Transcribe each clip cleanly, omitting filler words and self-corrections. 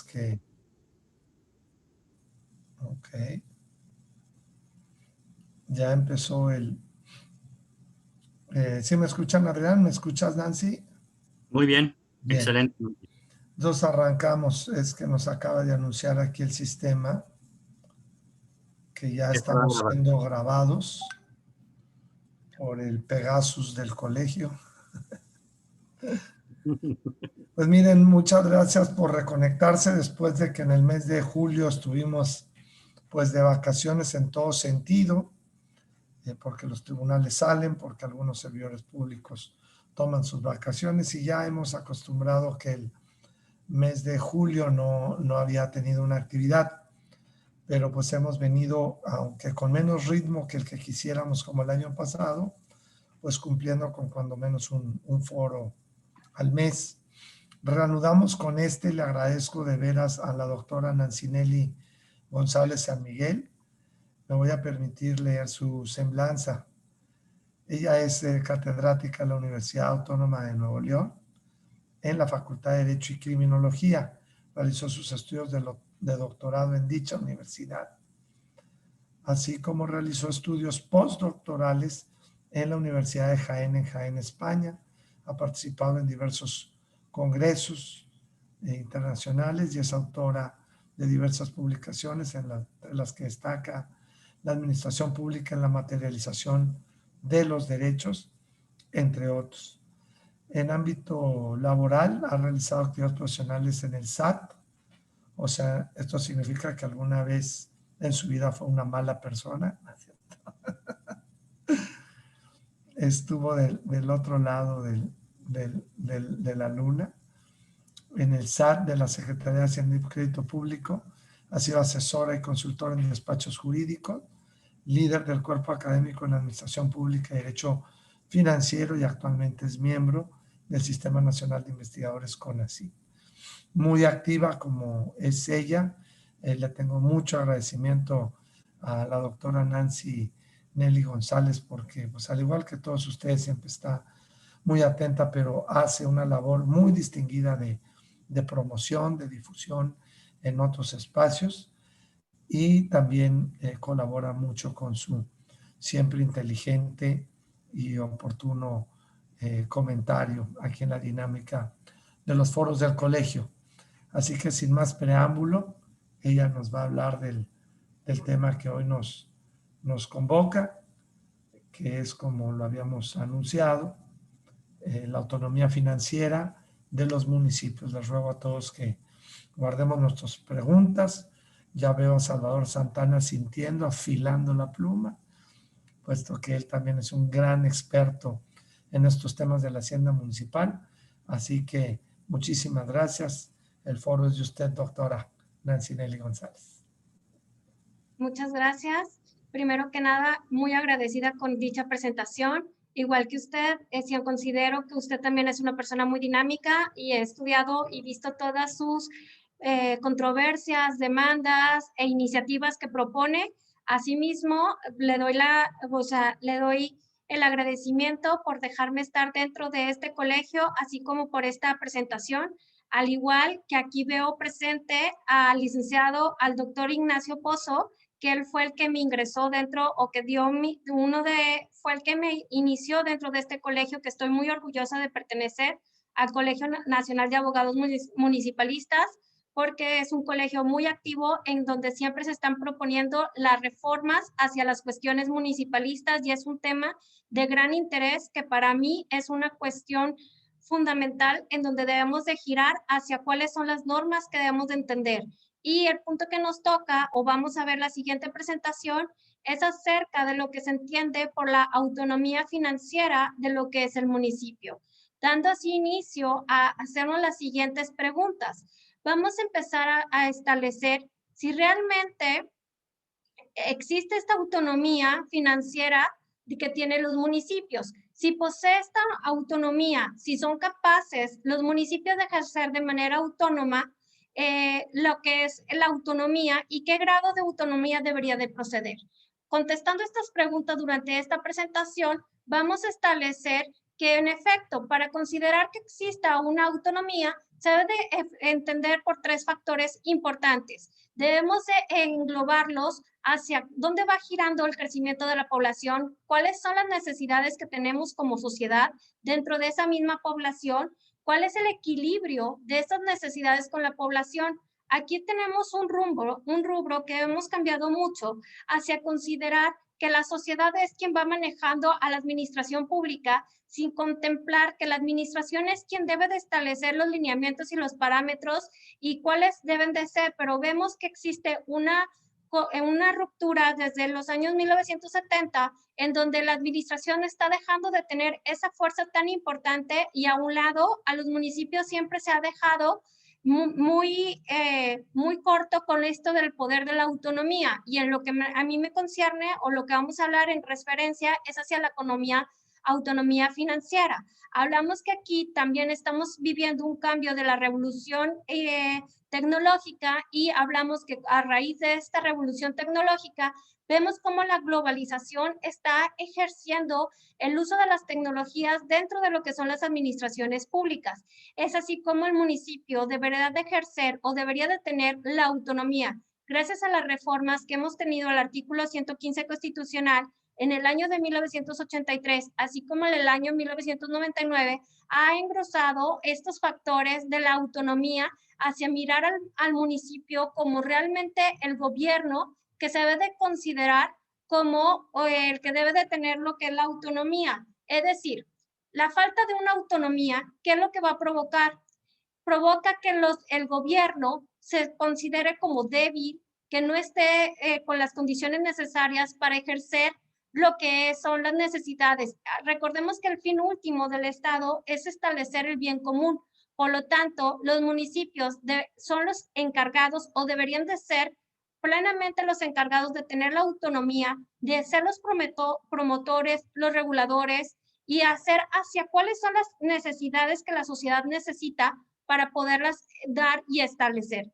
que... Ok. Ya empezó el... ¿Sí me escuchan, Adrián? ¿Me escuchas, Nancy? Muy bien, Bien. excelente. Entonces arrancamos. Es que nos acaba de anunciar aquí el sistema que ya estamos siendo grabados por el Pegasus del colegio. Pues miren, muchas gracias por reconectarse después de que en el mes de julio estuvimos pues de vacaciones en todo sentido, porque los tribunales salen, porque algunos servidores públicos toman sus vacaciones y ya hemos acostumbrado que el mes de julio no había tenido una actividad, pero pues hemos venido, aunque con menos ritmo que el que quisiéramos como el año pasado, pues cumpliendo con cuando menos un foro al mes. Reanudamos con este, le agradezco de veras a la doctora Nancinelli González San Miguel. Me voy a permitir leer su semblanza. Ella es catedrática de la Universidad Autónoma de Nuevo León en la Facultad de Derecho y Criminología. Realizó sus estudios de doctorado en dicha universidad, así como realizó estudios postdoctorales en la Universidad de Jaén, en Jaén, España. Ha participado en diversos congresos internacionales y es autora de diversas publicaciones, entre las que destaca La Administración Pública en la Materialización de los Derechos, entre otros. En ámbito laboral, ha realizado actividades profesionales en el SAT, o sea, esto significa que alguna vez en su vida fue una mala persona. Estuvo del otro lado de la luna, en el SAT de la Secretaría de Hacienda y Crédito Público. Ha sido asesora y consultora en despachos jurídicos, líder del cuerpo académico en Administración Pública y Derecho Financiero y actualmente es miembro del Sistema Nacional de Investigadores CONACYT. Muy activa como es ella. Le tengo mucho agradecimiento a la doctora Nancy Nelly González porque, pues, al igual que todos ustedes, siempre está muy atenta, pero hace una labor muy distinguida de promoción, de difusión en otros espacios y también colabora mucho con su siempre inteligente y oportuno comentario aquí en la dinámica de los foros del colegio. Así que sin más preámbulo, ella nos va a hablar del tema que hoy nos convoca, que es, como lo habíamos anunciado, la autonomía financiera de los municipios. Les ruego a todos que guardemos nuestras preguntas. Ya veo a Salvador Santana sintiendo, afilando la pluma, puesto que él también es un gran experto en estos temas de la hacienda municipal. Así que muchísimas gracias. El foro es de usted, doctora Nancy Nelly González. Muchas gracias. Primero que nada, muy agradecida con dicha presentación. Igual que usted, considero que usted también es una persona muy dinámica y he estudiado y visto todas sus controversias, demandas e iniciativas que propone. Asimismo, le doy el agradecimiento por dejarme estar dentro de este colegio, así como por esta presentación. Al igual que aquí veo presente al licenciado, al doctor Ignacio Pozo, que él fue el que me ingresó dentro o que fue el que me inició dentro de este colegio, que estoy muy orgullosa de pertenecer al Colegio Nacional de Abogados Municipalistas, porque es un colegio muy activo en donde siempre se están proponiendo las reformas hacia las cuestiones municipalistas y es un tema de gran interés que para mí es una cuestión fundamental en donde debemos de girar hacia cuáles son las normas que debemos de entender. Y el punto que nos toca, o vamos a ver la siguiente presentación, es acerca de lo que se entiende por la autonomía financiera de lo que es el municipio. Dando así inicio a hacernos las siguientes preguntas. Vamos a empezar a establecer si realmente existe esta autonomía financiera que tienen los municipios. Si posee esta autonomía, si son capaces los municipios de ejercer de manera autónoma lo que es la autonomía y qué grado de autonomía debería de proceder. Contestando estas preguntas durante esta presentación, vamos a establecer que en efecto, para considerar que exista una autonomía, se debe de entender por tres factores importantes. Debemos de englobarlos hacia dónde va girando el crecimiento de la población, cuáles son las necesidades que tenemos como sociedad dentro de esa misma población, cuál es el equilibrio de esas necesidades con la población. Aquí tenemos un rubro que hemos cambiado mucho hacia considerar que la sociedad es quien va manejando a la administración pública sin contemplar que la administración es quien debe de establecer los lineamientos y los parámetros y cuáles deben de ser, pero vemos que existe una ruptura desde los años 1970 en donde la administración está dejando de tener esa fuerza tan importante y a un lado a los municipios siempre se ha dejado muy corto con esto del poder de la autonomía y en lo que a mí me concierne o lo que vamos a hablar en referencia es hacia la autonomía financiera. Hablamos que aquí también estamos viviendo un cambio de la revolución tecnológica y hablamos que a raíz de esta revolución tecnológica vemos cómo la globalización está ejerciendo el uso de las tecnologías dentro de lo que son las administraciones públicas. Es así como el municipio debería de ejercer o debería de tener la autonomía. Gracias a las reformas que hemos tenido al artículo 115 constitucional en el año de 1983, así como en el año 1999, ha engrosado estos factores de la autonomía hacia mirar al municipio como realmente el gobierno que se debe de considerar como el que debe de tener lo que es la autonomía. Es decir, la falta de una autonomía, ¿qué es lo que va a provocar? Provoca que el gobierno se considere como débil, que no esté con las condiciones necesarias para ejercer lo que son las necesidades. Recordemos que el fin último del Estado es establecer el bien común. Por lo tanto, los municipios son los encargados o deberían de ser plenamente los encargados de tener la autonomía, de ser los promotores, los reguladores y hacer hacia cuáles son las necesidades que la sociedad necesita para poderlas dar y establecer.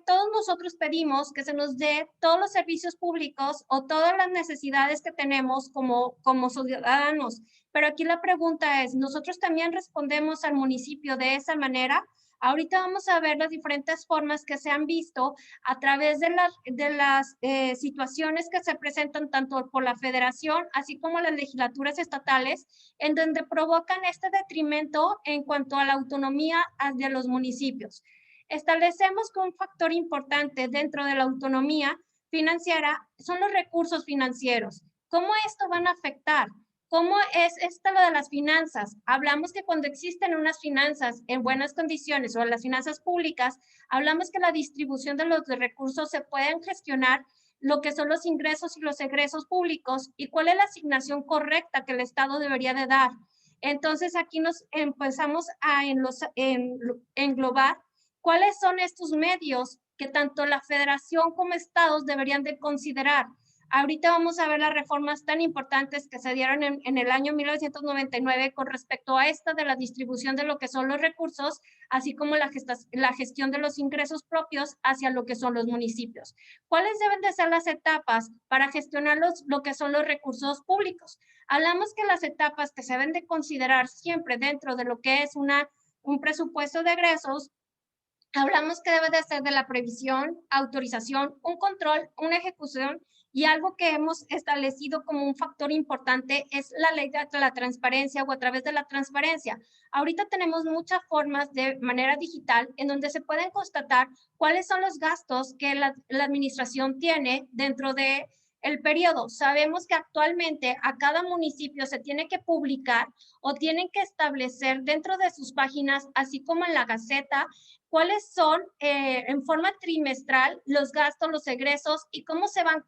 Todos nosotros pedimos que se nos dé todos los servicios públicos o todas las necesidades que tenemos como ciudadanos, pero aquí la pregunta es, ¿nosotros también respondemos al municipio de esa manera? Ahorita vamos a ver las diferentes formas que se han visto a través de las situaciones que se presentan tanto por la federación, así como las legislaturas estatales, en donde provocan este detrimento en cuanto a la autonomía de los municipios. Establecemos que un factor importante dentro de la autonomía financiera son los recursos financieros. ¿Cómo esto van a afectar? ¿Cómo es esto lo de las finanzas? Hablamos que cuando existen unas finanzas en buenas condiciones o las finanzas públicas, hablamos que la distribución de los recursos se pueden gestionar lo que son los ingresos y los egresos públicos y cuál es la asignación correcta que el Estado debería de dar. Entonces aquí nos empezamos a englobar cuáles son estos medios que tanto la federación como estados deberían de considerar. Ahorita vamos a ver las reformas tan importantes que se dieron en el año 1999 con respecto a esta de la distribución de lo que son los recursos, así como la gestión de los ingresos propios hacia lo que son los municipios. ¿Cuáles deben de ser las etapas para gestionar lo que son los recursos públicos? Hablamos que las etapas que se deben de considerar siempre dentro de lo que es un presupuesto de egresos. Hablamos que debe de ser de la previsión, autorización, un control, una ejecución y algo que hemos establecido como un factor importante es la ley de la transparencia o a través de la transparencia. Ahorita tenemos muchas formas de manera digital en donde se pueden constatar cuáles son los gastos que la administración tiene dentro de el periodo. Sabemos que actualmente a cada municipio se tiene que publicar o tienen que establecer dentro de sus páginas, así como en la Gaceta, cuáles son en forma trimestral los gastos, los egresos y cómo se van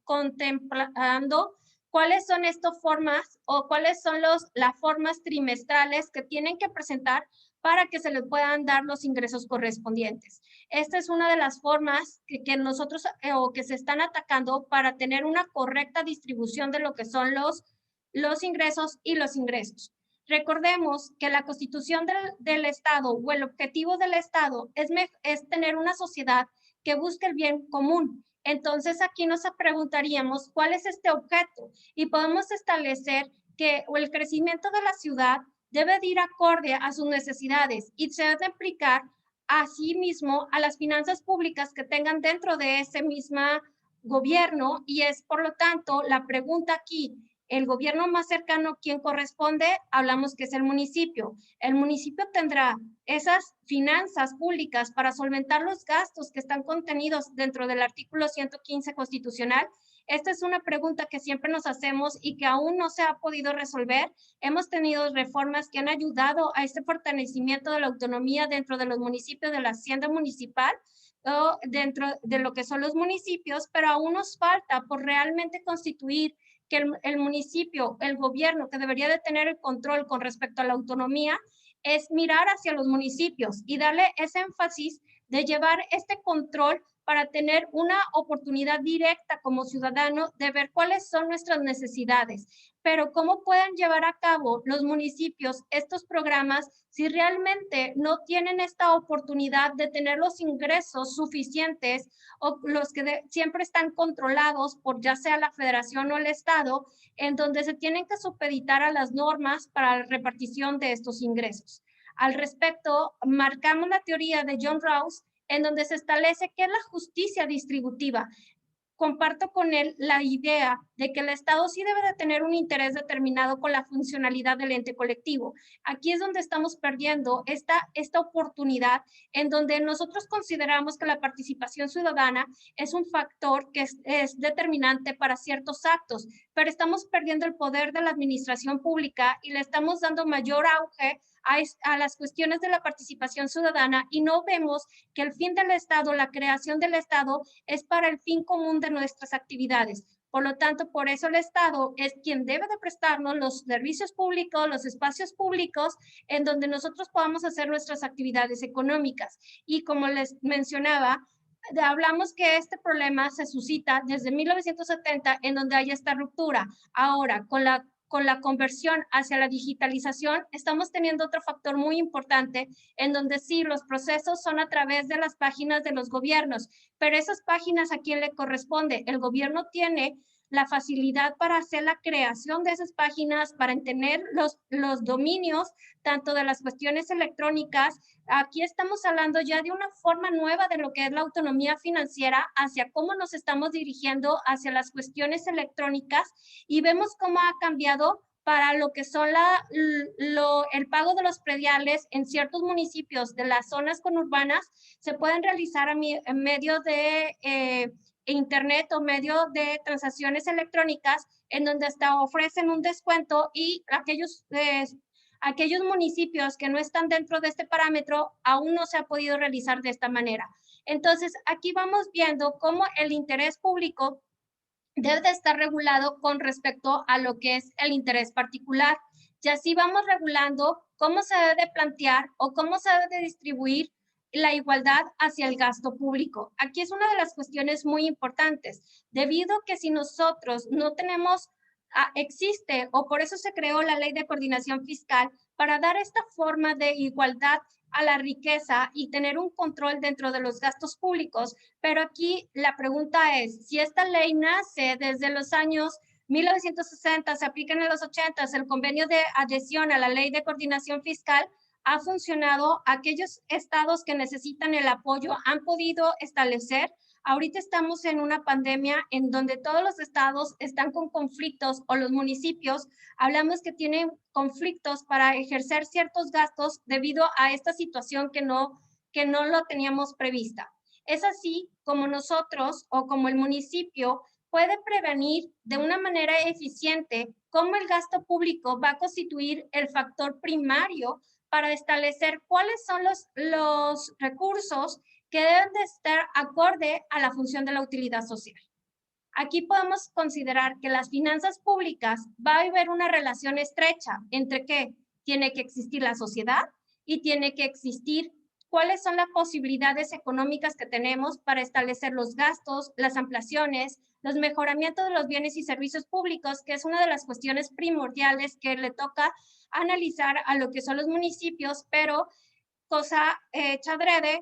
contemplando, cuáles son estas formas o cuáles son las formas trimestrales que tienen que presentar para que se les puedan dar los ingresos correspondientes. Esta es una de las formas que nosotros o que se están atacando para tener una correcta distribución de lo que son los ingresos y los ingresos. Recordemos que la constitución del Estado o el objetivo del Estado es tener una sociedad que busque el bien común. Entonces aquí nos preguntaríamos cuál es este objeto y podemos establecer que el crecimiento de la ciudad debe de ir acorde a sus necesidades y se debe aplicar asimismo a las finanzas públicas que tengan dentro de ese mismo gobierno, y es por lo tanto la pregunta aquí, el gobierno más cercano, ¿quién corresponde? Hablamos que es el municipio. El municipio tendrá esas finanzas públicas para solventar los gastos que están contenidos dentro del artículo 115 constitucional. Esta es una pregunta que siempre nos hacemos y que aún no se ha podido resolver. Hemos tenido reformas que han ayudado a este fortalecimiento de la autonomía dentro de los municipios, de la hacienda municipal, o dentro de lo que son los municipios, pero aún nos falta por realmente constituir que el municipio, el gobierno que debería de tener el control con respecto a la autonomía, es mirar hacia los municipios y darle ese énfasis de llevar este control para tener una oportunidad directa como ciudadano de ver cuáles son nuestras necesidades. Pero ¿cómo pueden llevar a cabo los municipios estos programas si realmente no tienen esta oportunidad de tener los ingresos suficientes, o los que siempre están controlados por ya sea la federación o el estado, en donde se tienen que supeditar a las normas para la repartición de estos ingresos? Al respecto, marcamos la teoría de John Rawls, en donde se establece qué es la justicia distributiva. Comparto con él la idea de que el Estado sí debe de tener un interés determinado con la funcionalidad del ente colectivo. Aquí es donde estamos perdiendo esta oportunidad, en donde nosotros consideramos que la participación ciudadana es un factor que es determinante para ciertos actos, pero estamos perdiendo el poder de la administración pública y le estamos dando mayor auge a las cuestiones de la participación ciudadana, y no vemos que el fin del Estado, la creación del Estado, es para el fin común de nuestras actividades. Por lo tanto, por eso el Estado es quien debe de prestarnos los servicios públicos, los espacios públicos, en donde nosotros podamos hacer nuestras actividades económicas. Y como les mencionaba, hablamos que este problema se suscita desde 1970, en donde hay esta ruptura. Ahora, con la conversión hacia la digitalización, estamos teniendo otro factor muy importante, en donde sí, los procesos son a través de las páginas de los gobiernos, pero esas páginas, ¿a quién le corresponde? El gobierno tiene la facilidad para hacer la creación de esas páginas, para tener los dominios, tanto de las cuestiones electrónicas. Aquí estamos hablando ya de una forma nueva de lo que es la autonomía financiera, hacia cómo nos estamos dirigiendo hacia las cuestiones electrónicas, y vemos cómo ha cambiado para lo que son el pago de los prediales en ciertos municipios de las zonas conurbanas. Se pueden realizar en medio de internet o medio de transacciones electrónicas, en donde hasta ofrecen un descuento, y aquellos municipios que no están dentro de este parámetro aún no se ha podido realizar de esta manera. Entonces, aquí vamos viendo cómo el interés público debe de estar regulado con respecto a lo que es el interés particular. Y así vamos regulando cómo se debe de plantear o cómo se debe de distribuir la igualdad hacia el gasto público. Aquí es una de las cuestiones muy importantes, debido a que si nosotros no tenemos, existe, o por eso se creó la Ley de Coordinación Fiscal, para dar esta forma de igualdad a la riqueza y tener un control dentro de los gastos públicos. Pero aquí la pregunta es, si esta ley nace desde los años 1960, se aplica en los 80, el convenio de adhesión a la Ley de Coordinación Fiscal ha funcionado, aquellos estados que necesitan el apoyo han podido establecer. Ahorita estamos en una pandemia en donde todos los estados están con conflictos, o los municipios, hablamos que tienen conflictos para ejercer ciertos gastos debido a esta situación que no lo teníamos prevista. Es así como nosotros, o como el municipio, puede prevenir de una manera eficiente cómo el gasto público va a constituir el factor primario para establecer cuáles son los recursos que deben de estar acorde a la función de la utilidad social. Aquí podemos considerar que las finanzas públicas va a haber una relación estrecha entre que tiene que existir la sociedad y tiene que existir cuáles son las posibilidades económicas que tenemos para establecer los gastos, las ampliaciones, los mejoramientos de los bienes y servicios públicos, que es una de las cuestiones primordiales que le toca analizar a lo que son los municipios, pero cosa hecha adrede,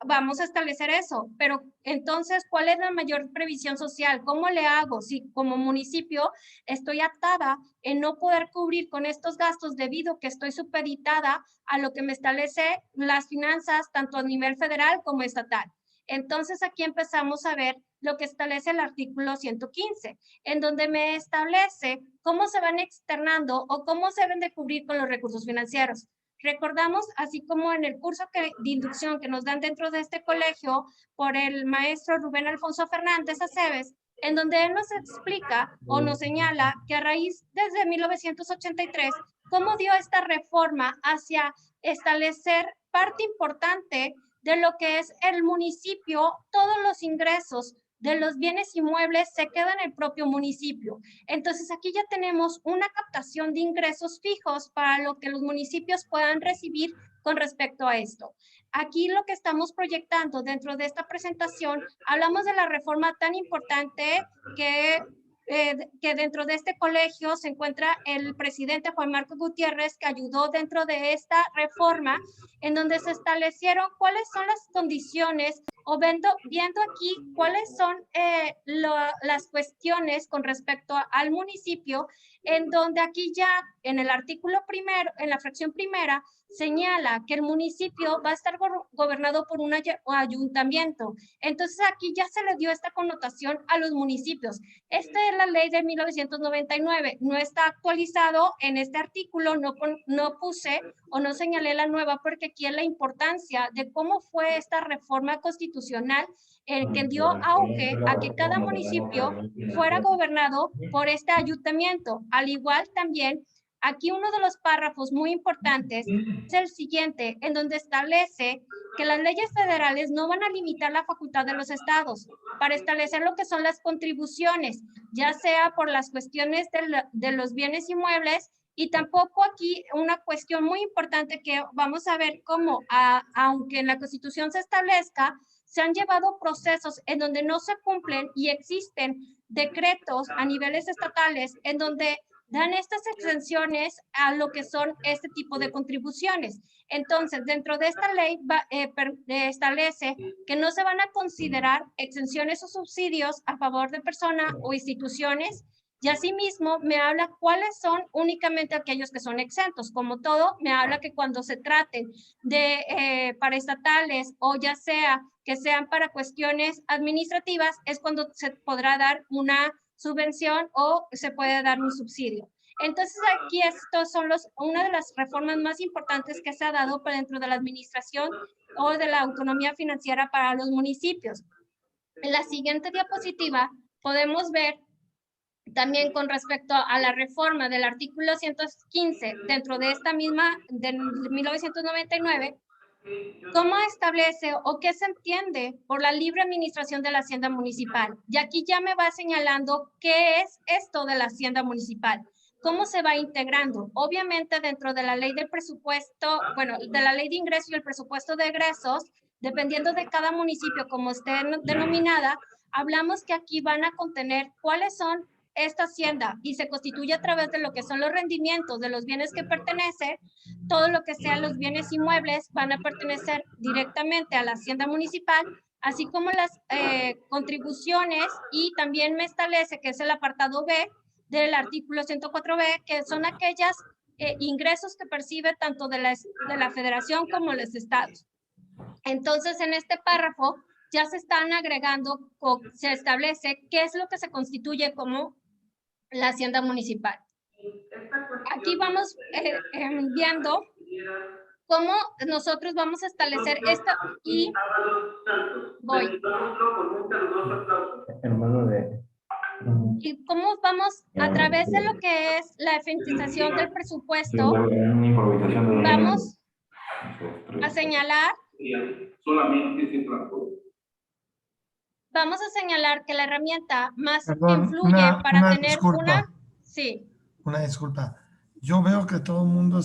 vamos a establecer eso, pero entonces, ¿cuál es la mayor previsión social? ¿Cómo le hago si como municipio estoy atada en no poder cubrir con estos gastos debido a que estoy supeditada a lo que me establece las finanzas tanto a nivel federal como estatal? Entonces, aquí empezamos a ver lo que establece el artículo 115, en donde me establece cómo se van externando o cómo se deben de cubrir con los recursos financieros. Recordamos, así como en el curso de inducción que nos dan dentro de este colegio por el maestro Rubén Alfonso Fernández Aceves, en donde él nos explica o nos señala que a raíz desde 1983, cómo dio esta reforma hacia establecer parte importante de lo que es el municipio, todos los ingresos de los bienes inmuebles se quedan en el propio municipio. Entonces aquí ya tenemos una captación de ingresos fijos para lo que los municipios puedan recibir con respecto a esto. Aquí lo que estamos proyectando dentro de esta presentación, hablamos de la reforma tan importante que dentro de este colegio se encuentra el presidente Juan Marcos Gutiérrez, que ayudó dentro de esta reforma, en donde se establecieron cuáles son las condiciones o viendo aquí cuáles son las cuestiones con respecto al municipio, en donde aquí ya en el artículo primero, en la fracción primera, señala que el municipio va a estar gobernado por un ayuntamiento. Entonces aquí ya se le dio esta connotación a los municipios. Esta es la ley de 1999, no está actualizado en este artículo, no puse o no señalé la nueva porque aquí es la importancia de cómo fue esta reforma constitucional que dio auge a que cada municipio fuera gobernado por este ayuntamiento. Al igual también, aquí uno de los párrafos muy importantes es el siguiente, en donde establece que las leyes federales no van a limitar la facultad de los estados para establecer lo que son las contribuciones, ya sea por las cuestiones de los bienes inmuebles, y tampoco aquí una cuestión muy importante que vamos a ver cómo, aunque en la Constitución se establezca, se han llevado procesos en donde no se cumplen y existen decretos a niveles estatales en donde dan estas exenciones a lo que son este tipo de contribuciones. Entonces, dentro de esta ley establece que no se van a considerar exenciones o subsidios a favor de personas o instituciones, y asimismo me habla cuáles son únicamente aquellos que son exentos. Como todo, me habla que cuando se traten de paraestatales o ya sea que sean para cuestiones administrativas, es cuando se podrá dar una subvención o se puede dar un subsidio. Entonces aquí estos son una de las reformas más importantes que se ha dado para dentro de la administración o de la autonomía financiera para los municipios. En la siguiente diapositiva podemos ver también con respecto a la reforma del artículo 115 dentro de esta misma de 1999, ¿cómo establece o qué se entiende por la libre administración de la hacienda municipal? Y aquí ya me va señalando qué es esto de la hacienda municipal, cómo se va integrando. Obviamente dentro de la ley del presupuesto, bueno, de la ley de ingresos y el presupuesto de egresos, dependiendo de cada municipio como esté denominada, hablamos que aquí van a contener cuáles son esta hacienda y se constituye a través de lo que son los rendimientos de los bienes que pertenecen. Todo lo que sean los bienes inmuebles van a pertenecer directamente a la hacienda municipal, así como las contribuciones, y también me establece que es el apartado B del artículo 104B, que son aquellas ingresos que percibe tanto de la federación como los estados. Entonces, en este párrafo ya se están agregando o se establece qué es lo que se constituye como la hacienda municipal. Aquí vamos viendo cómo nosotros vamos a establecer esto y voy. Y cómo vamos a través de lo que es la eficientización del presupuesto, vamos a señalar que la herramienta más influye para tener disculpa. Sí. Una disculpa. Yo veo que todo el mundo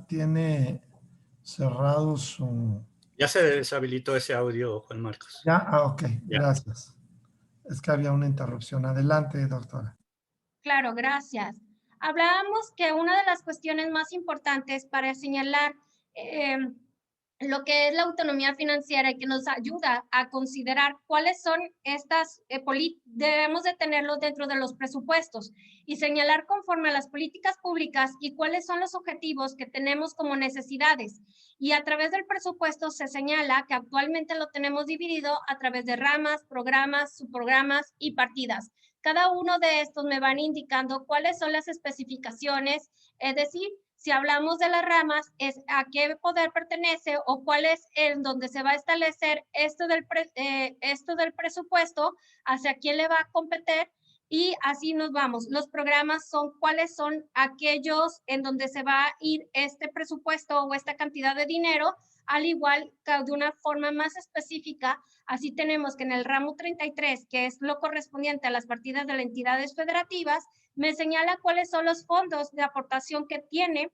tiene cerrado su... Ya se deshabilitó ese audio, Juan Marcos. Ya, ok, ya. Gracias. Es que había una interrupción. Adelante, doctora. Claro, gracias. Hablábamos que una de las cuestiones más importantes para señalar lo que es la autonomía financiera y que nos ayuda a considerar cuáles son estas debemos de tenerlos dentro de los presupuestos y señalar conforme a las políticas públicas y cuáles son los objetivos que tenemos como necesidades. Y a través del presupuesto se señala que actualmente lo tenemos dividido a través de ramas, programas, subprogramas y partidas. Cada uno de estos me van indicando cuáles son las especificaciones, es decir, si hablamos de las ramas, es a qué poder pertenece o cuál es en donde se va a establecer esto del presupuesto, hacia quién le va a competir y así nos vamos. Los programas son cuáles son aquellos en donde se va a ir este presupuesto o esta cantidad de dinero, al igual que de una forma más específica. Así tenemos que en el ramo 33, que es lo correspondiente a las partidas de las entidades federativas, me señala cuáles son los fondos de aportación que tiene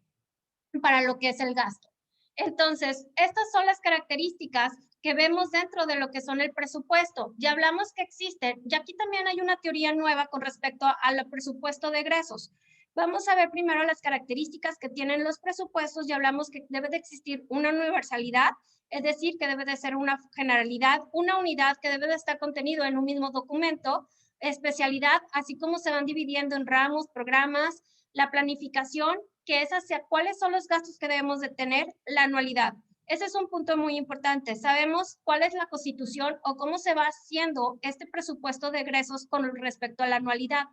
para lo que es el gasto. Entonces, estas son las características que vemos dentro de lo que son el presupuesto. Ya hablamos que existen, y aquí también hay una teoría nueva con respecto al presupuesto de egresos. Vamos a ver primero las características que tienen los presupuestos. Ya hablamos que debe de existir una universalidad, es decir, que debe de ser una generalidad, una unidad que debe de estar contenido en un mismo documento, especialidad, así como se van dividiendo en ramos, programas, la planificación, que es hacia cuáles son los gastos que debemos de tener, la anualidad. Ese es un punto muy importante. Sabemos cuál es la constitución o cómo se va haciendo este presupuesto de egresos con respecto a la anualidad.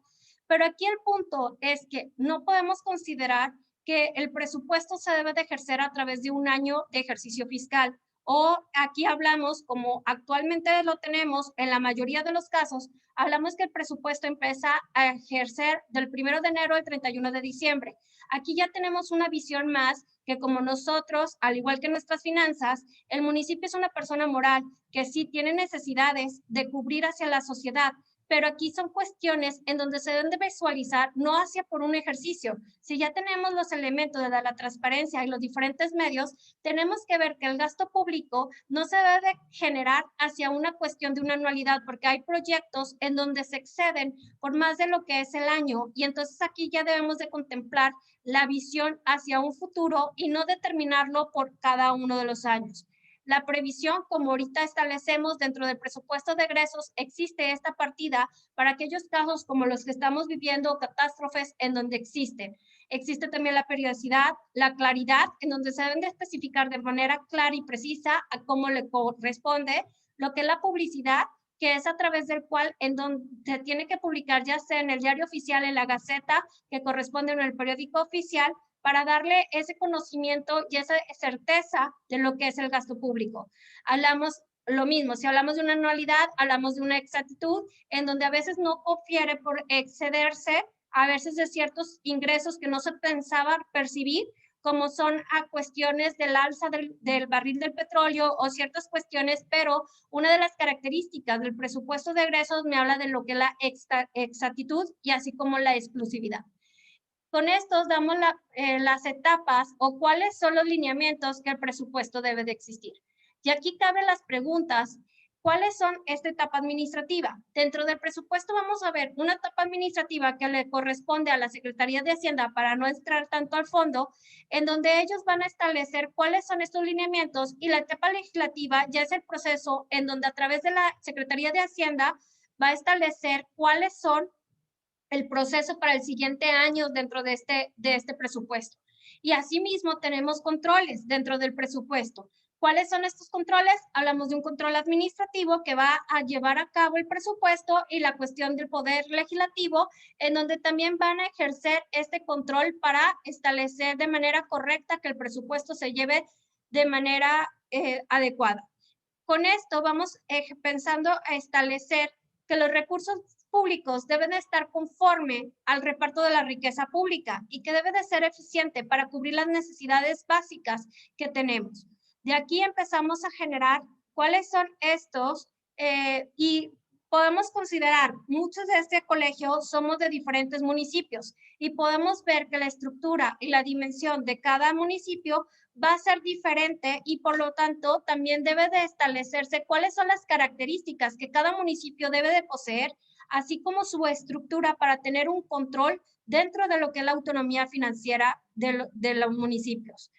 Pero aquí el punto es que no podemos considerar que el presupuesto se debe de ejercer a través de un año de ejercicio fiscal. O aquí hablamos, como actualmente lo tenemos en la mayoría de los casos, hablamos que el presupuesto empieza a ejercer del 1 de enero al 31 de diciembre. Aquí ya tenemos una visión más que como nosotros, al igual que nuestras finanzas, el municipio es una persona moral que sí tiene necesidades de cubrir hacia la sociedad, pero aquí son cuestiones en donde se deben de visualizar no hacia por un ejercicio. Si ya tenemos los elementos de la transparencia y los diferentes medios, tenemos que ver que el gasto público no se debe de generar hacia una cuestión de una anualidad, porque hay proyectos en donde se exceden por más de lo que es el año, y entonces aquí ya debemos de contemplar la visión hacia un futuro y no determinarlo por cada uno de los años. La previsión, como ahorita establecemos dentro del presupuesto de egresos, existe esta partida para aquellos casos como los que estamos viviendo, catástrofes en donde existen. Existe también la periodicidad, la claridad, en donde se deben de especificar de manera clara y precisa a cómo le corresponde lo que es la publicidad, que es a través del cual en donde se tiene que publicar ya sea en el diario oficial, en la Gaceta, que corresponde en el periódico oficial, para darle ese conocimiento y esa certeza de lo que es el gasto público. Hablamos lo mismo, si hablamos de una anualidad, hablamos de una exactitud, en donde a veces no confiere por excederse a veces de ciertos ingresos que no se pensaba percibir, como son a cuestiones del alza del barril del petróleo o ciertas cuestiones, pero una de las características del presupuesto de egresos me habla de lo que es la exactitud y así como la exclusividad. Con estos damos las etapas o cuáles son los lineamientos que el presupuesto debe de existir. Y aquí caben las preguntas. ¿Cuáles son esta etapa administrativa? Dentro del presupuesto vamos a ver una etapa administrativa que le corresponde a la Secretaría de Hacienda para no entrar tanto al fondo, en donde ellos van a establecer cuáles son estos lineamientos, y la etapa legislativa ya es el proceso en donde a través de la Secretaría de Hacienda va a establecer cuáles son el proceso para el siguiente año dentro de este presupuesto. Y asimismo tenemos controles dentro del presupuesto. ¿Cuáles son estos controles? Hablamos de un control administrativo que va a llevar a cabo el presupuesto y la cuestión del poder legislativo, en donde también van a ejercer este control para establecer de manera correcta que el presupuesto se lleve de manera adecuada. Con esto vamos pensando a establecer que los recursos públicos deben estar conforme al reparto de la riqueza pública y que debe de ser eficiente para cubrir las necesidades básicas que tenemos. De aquí empezamos a generar cuáles son estos y podemos considerar, muchos de este colegio somos de diferentes municipios y podemos ver que la estructura y la dimensión de cada municipio va a ser diferente y por lo tanto también debe de establecerse cuáles son las características que cada municipio debe de poseer, así como su estructura para tener un control dentro de lo que es la autonomía financiera de los municipios.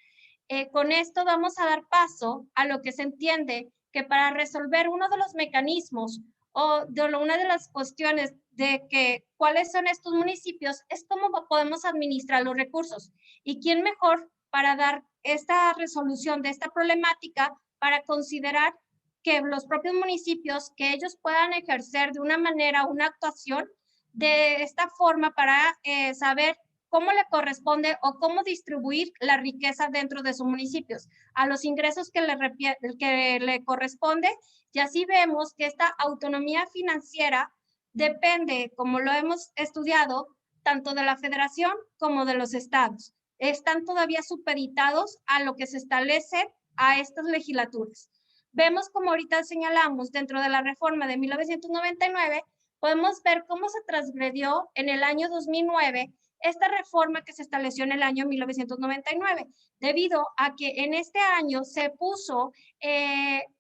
Con esto vamos a dar paso a lo que se entiende que para resolver uno de los mecanismos o una de las cuestiones de que cuáles son estos municipios es cómo podemos administrar los recursos. ¿Y quién mejor para dar esta resolución de esta problemática para considerar que los propios municipios, que ellos puedan ejercer de una manera una actuación de esta forma para saber cómo le corresponde o cómo distribuir la riqueza dentro de sus municipios, a los ingresos que le corresponde, y así vemos que esta autonomía financiera depende, como lo hemos estudiado, tanto de la federación como de los estados. Están todavía supeditados a lo que se establece a estas legislaturas. Vemos, como ahorita señalamos, dentro de la reforma de 1999, podemos ver cómo se transgredió en el año 2009 esta reforma que se estableció en el año 1999, debido a que en este año se puso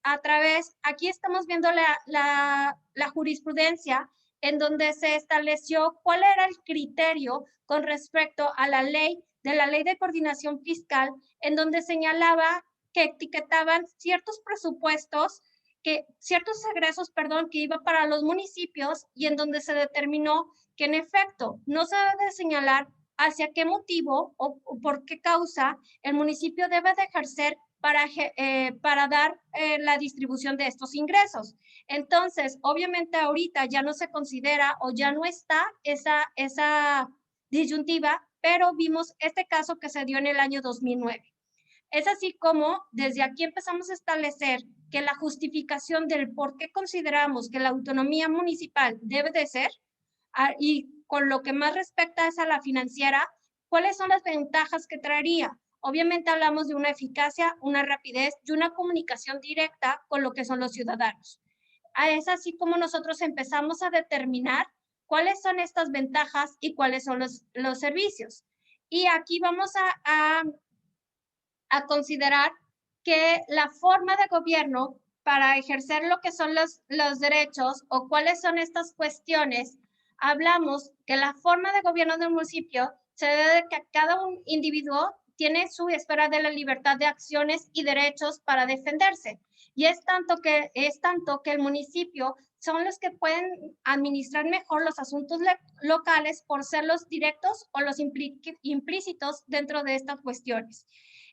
a través, aquí estamos viendo la jurisprudencia en donde se estableció cuál era el criterio con respecto a la ley de coordinación fiscal, en donde señalaba que etiquetaban ciertos presupuestos, ciertos egresos, que iba para los municipios, y en donde se determinó que en efecto no se debe señalar hacia qué motivo o por qué causa el municipio debe de ejercer para dar la distribución de estos ingresos. Entonces, obviamente ahorita ya no se considera o ya no está esa disyuntiva, pero vimos este caso que se dio en el año 2009. Es así como desde aquí empezamos a establecer que la justificación del por qué consideramos que la autonomía municipal debe de ser, y con lo que más respecta es a la financiera, ¿cuáles son las ventajas que traería? Obviamente hablamos de una eficacia, una rapidez y una comunicación directa con lo que son los ciudadanos. Es así como nosotros empezamos a determinar cuáles son estas ventajas y cuáles son los servicios. Y aquí vamos a considerar que la forma de gobierno para ejercer lo que son los derechos o cuáles son estas cuestiones, hablamos que la forma de gobierno del municipio se debe de que cada un individuo tiene su esfera de la libertad de acciones y derechos para defenderse. Y es tanto que el municipio son los que pueden administrar mejor los asuntos locales por ser los directos o los implícitos dentro de estas cuestiones.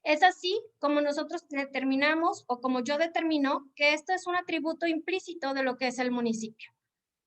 Es así como nosotros determinamos, o como yo determino, que esto es un atributo implícito de lo que es el municipio.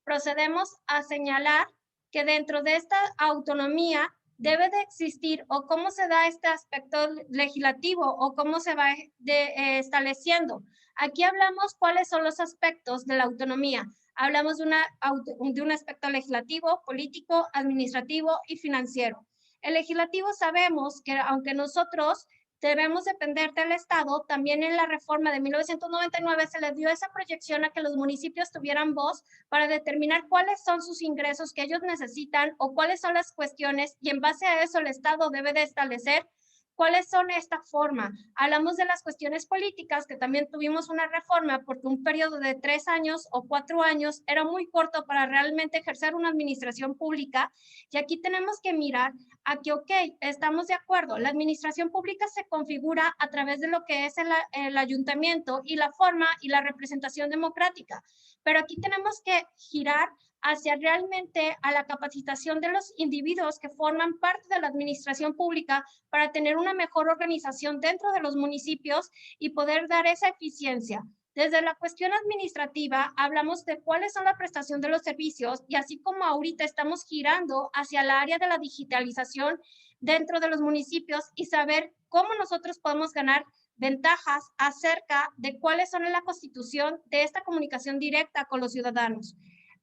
Procedemos a señalar que dentro de esta autonomía debe de existir, o cómo se da este aspecto legislativo, o cómo se va estableciendo. Aquí hablamos cuáles son los aspectos de la autonomía. Hablamos de un aspecto legislativo, político, administrativo y financiero. El legislativo sabemos que aunque nosotros debemos depender del Estado, también en la reforma de 1999 se le dio esa proyección a que los municipios tuvieran voz para determinar cuáles son sus ingresos que ellos necesitan o cuáles son las cuestiones, y en base a eso el Estado debe de establecer cuáles son esta forma. Hablamos de las cuestiones políticas, que también tuvimos una reforma porque un periodo de 3 años o 4 años era muy corto para realmente ejercer una administración pública, y aquí tenemos que mirar a que, ok, estamos de acuerdo, la administración pública se configura a través de lo que es el ayuntamiento y la forma y la representación democrática, pero aquí tenemos que girar hacia realmente a la capacitación de los individuos que forman parte de la administración pública para tener una mejor organización dentro de los municipios y poder dar esa eficiencia. Desde la cuestión administrativa, hablamos de cuáles son la prestación de los servicios, y así como ahorita estamos girando hacia el área de la digitalización dentro de los municipios y saber cómo nosotros podemos ganar ventajas acerca de cuáles son en la constitución de esta comunicación directa con los ciudadanos.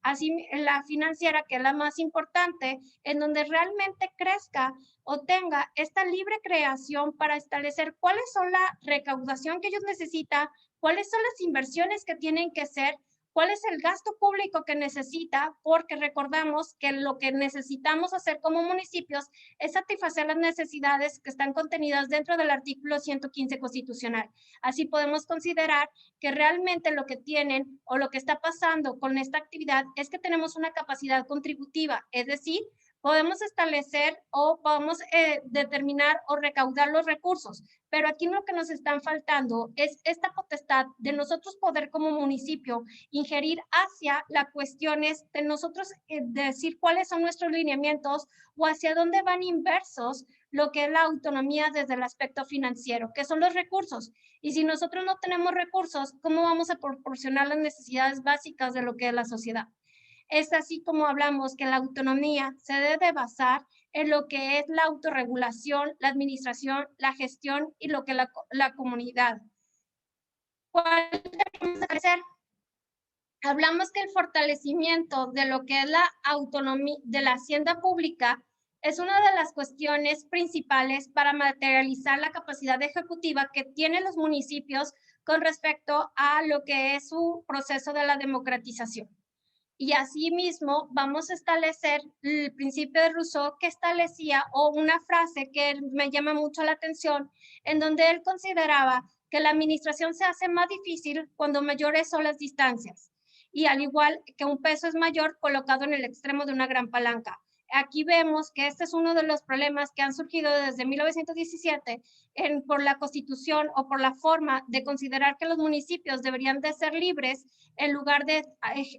Así, la financiera, que es la más importante, en donde realmente crezca o tenga esta libre creación para establecer cuáles son la recaudación que ellos necesitan, cuáles son las inversiones que tienen que hacer, cuál es el gasto público que necesita, porque recordamos que lo que necesitamos hacer como municipios es satisfacer las necesidades que están contenidas dentro del artículo 115 constitucional. Así podemos considerar que realmente lo que tienen o lo que está pasando con esta actividad es que tenemos una capacidad contributiva, es decir, podemos establecer o podemos determinar o recaudar los recursos, pero aquí lo que nos están faltando es esta potestad de nosotros poder como municipio ingerir hacia las cuestiones de nosotros decir cuáles son nuestros lineamientos o hacia dónde van inversos lo que es la autonomía desde el aspecto financiero, que son los recursos. Y si nosotros no tenemos recursos, ¿cómo vamos a proporcionar las necesidades básicas de lo que es la sociedad? Es así como hablamos que la autonomía se debe basar en lo que es la autorregulación, la administración, la gestión y lo que la comunidad. ¿Cuál debemos hacer? Hablamos que el fortalecimiento de lo que es la autonomía de la hacienda pública es una de las cuestiones principales para materializar la capacidad ejecutiva que tienen los municipios con respecto a lo que es su proceso de la democratización. Y asimismo vamos a establecer el principio de Rousseau que establecía, o una frase que me llama mucho la atención, en donde él consideraba que la administración se hace más difícil cuando mayores son las distancias. Y al igual que un peso es mayor colocado en el extremo de una gran palanca. Aquí vemos que este es uno de los problemas que han surgido desde 1917 por la Constitución o por la forma de considerar que los municipios deberían de ser libres en lugar de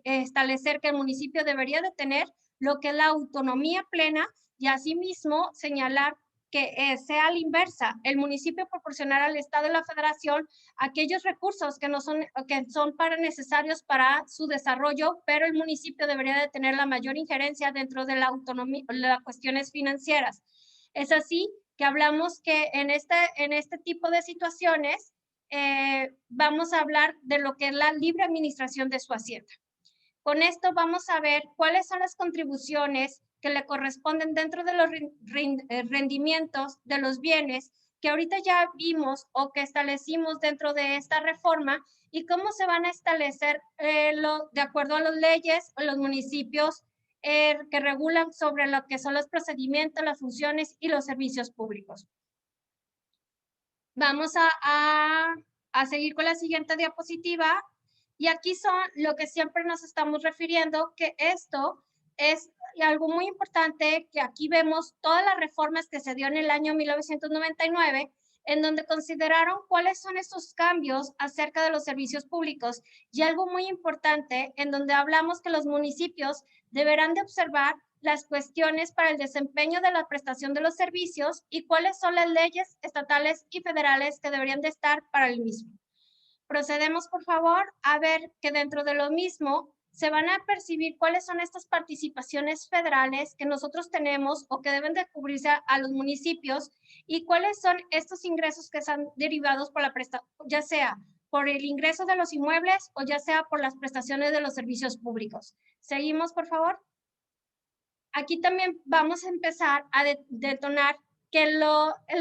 establecer que el municipio debería de tener lo que es la autonomía plena y asimismo señalar que sea a la inversa, el municipio proporcionar al Estado y la Federación aquellos recursos que son necesarios para su desarrollo, pero el municipio debería de tener la mayor injerencia dentro de la autonomía, las cuestiones financieras. Es así que hablamos que en este tipo de situaciones vamos a hablar de lo que es la libre administración de su hacienda. Con esto vamos a ver cuáles son las contribuciones que le corresponden dentro de los rendimientos de los bienes que ahorita ya vimos o que establecimos dentro de esta reforma y cómo se van a establecer de acuerdo a las leyes o los municipios que regulan sobre lo que son los procedimientos, las funciones y los servicios públicos. Vamos a seguir con la siguiente diapositiva. Y aquí son lo que siempre nos estamos refiriendo, que esto es algo muy importante, que aquí vemos todas las reformas que se dio en el año 1999, en donde consideraron cuáles son estos cambios acerca de los servicios públicos. Y algo muy importante, en donde hablamos que los municipios deberán de observar las cuestiones para el desempeño de la prestación de los servicios y cuáles son las leyes estatales y federales que deberían de estar para el mismo. Procedemos, por favor, a ver que dentro de lo mismo se van a percibir cuáles son estas participaciones federales que nosotros tenemos o que deben de cubrirse a los municipios y cuáles son estos ingresos que son derivados por la prestación, ya sea por el ingreso de los inmuebles o ya sea por las prestaciones de los servicios públicos. Seguimos, por favor. Aquí también vamos a empezar a detonar que el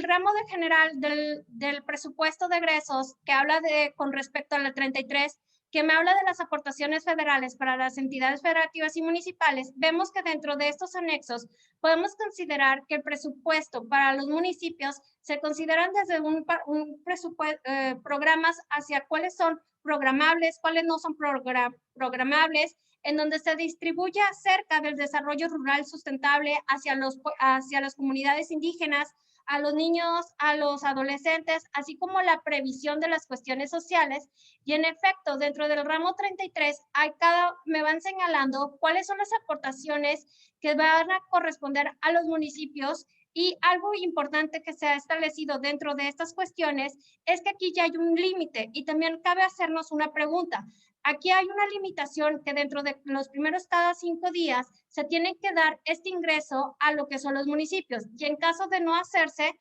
ramo de general del presupuesto de egresos que habla con respecto a la 33, que me habla de las aportaciones federales para las entidades federativas y municipales, vemos que dentro de estos anexos podemos considerar que el presupuesto para los municipios se consideran desde un presupuesto, programas hacia cuáles son programables, cuáles no son programables, en donde se distribuye acerca del desarrollo rural sustentable hacia las comunidades indígenas, a los niños, a los adolescentes, así como la previsión de las cuestiones sociales. Y en efecto, dentro del ramo 33, me van señalando cuáles son las aportaciones que van a corresponder a los municipios. Y algo importante que se ha establecido dentro de estas cuestiones es que aquí ya hay un límite y también cabe hacernos una pregunta. Aquí hay una limitación que dentro de los primeros cada 5 días se tiene que dar este ingreso a lo que son los municipios y en caso de no hacerse,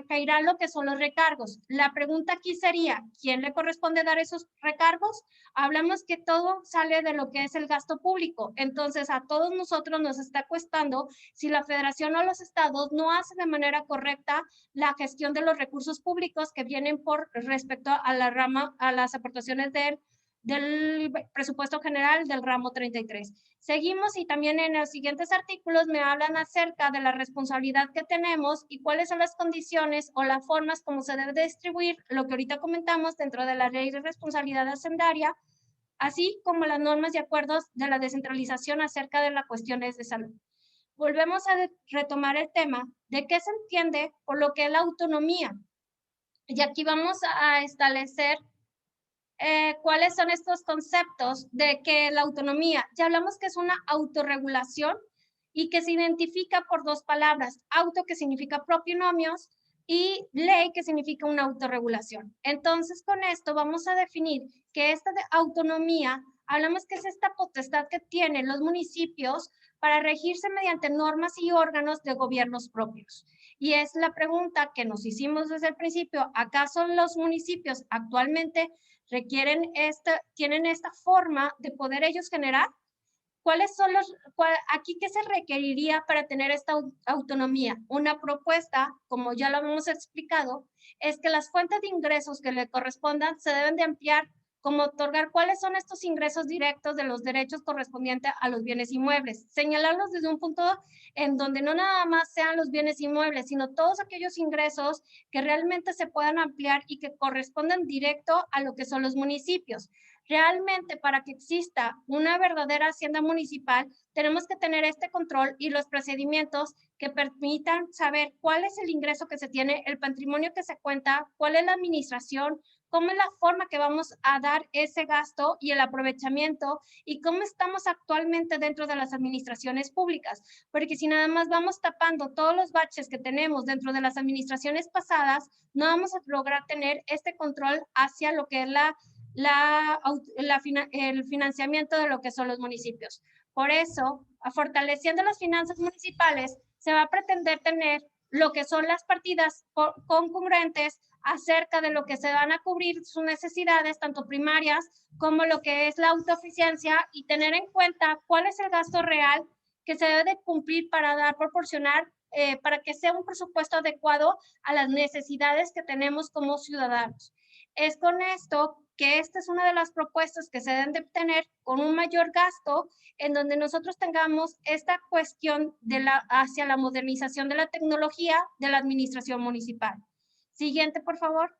caerán lo que son los recargos. La pregunta aquí sería, ¿quién le corresponde dar esos recargos? Hablamos que todo sale de lo que es el gasto público, entonces a todos nosotros nos está costando si la federación o los estados no hacen de manera correcta la gestión de los recursos públicos que vienen por respecto a las aportaciones del presupuesto general del ramo 33. Seguimos y también en los siguientes artículos me hablan acerca de la responsabilidad que tenemos y cuáles son las condiciones o las formas como se debe de distribuir lo que ahorita comentamos dentro de la ley de responsabilidad hacendaria, así como las normas y acuerdos de la descentralización acerca de las cuestiones de salud. volvemos a retomar el tema de qué se entiende por lo que es la autonomía. Y aquí vamos a establecer cuáles son estos conceptos de que la autonomía, ya hablamos que es una autorregulación y que se identifica por dos palabras, auto que significa propinomios y ley que significa una autorregulación. Entonces con esto vamos a definir que esta de autonomía, hablamos que es esta potestad que tienen los municipios para regirse mediante normas y órganos de gobiernos propios. Y es la pregunta que nos hicimos desde el principio, ¿acaso los municipios actualmente tienen esta forma de poder ellos generar? ¿Cuáles son aquí qué se requeriría para tener esta autonomía? Una propuesta, como ya lo hemos explicado, es que las fuentes de ingresos que le correspondan se deben de ampliar, como otorgar cuáles son estos ingresos directos de los derechos correspondientes a los bienes inmuebles, señalarlos desde un punto en donde no nada más sean los bienes inmuebles, sino todos aquellos ingresos que realmente se puedan ampliar y que correspondan directo a lo que son los municipios. Realmente, para que exista una verdadera hacienda municipal, tenemos que tener este control y los procedimientos que permitan saber cuál es el ingreso que se tiene, el patrimonio que se cuenta, cuál es la administración, cómo es la forma que vamos a dar ese gasto y el aprovechamiento y cómo estamos actualmente dentro de las administraciones públicas. Porque si nada más vamos tapando todos los baches que tenemos dentro de las administraciones pasadas, no vamos a lograr tener este control hacia lo que es el financiamiento de lo que son los municipios. Por eso, fortaleciendo las finanzas municipales, se va a pretender tener lo que son las partidas concurrentes acerca de lo que se van a cubrir sus necesidades, tanto primarias como lo que es la autoeficiencia, y tener en cuenta cuál es el gasto real que se debe de cumplir para proporcionar, para que sea un presupuesto adecuado a las necesidades que tenemos como ciudadanos. Es con esto que esta es una de las propuestas que se deben de tener con un mayor gasto, en donde nosotros tengamos esta cuestión hacia la modernización de la tecnología de la administración municipal. Siguiente, por favor.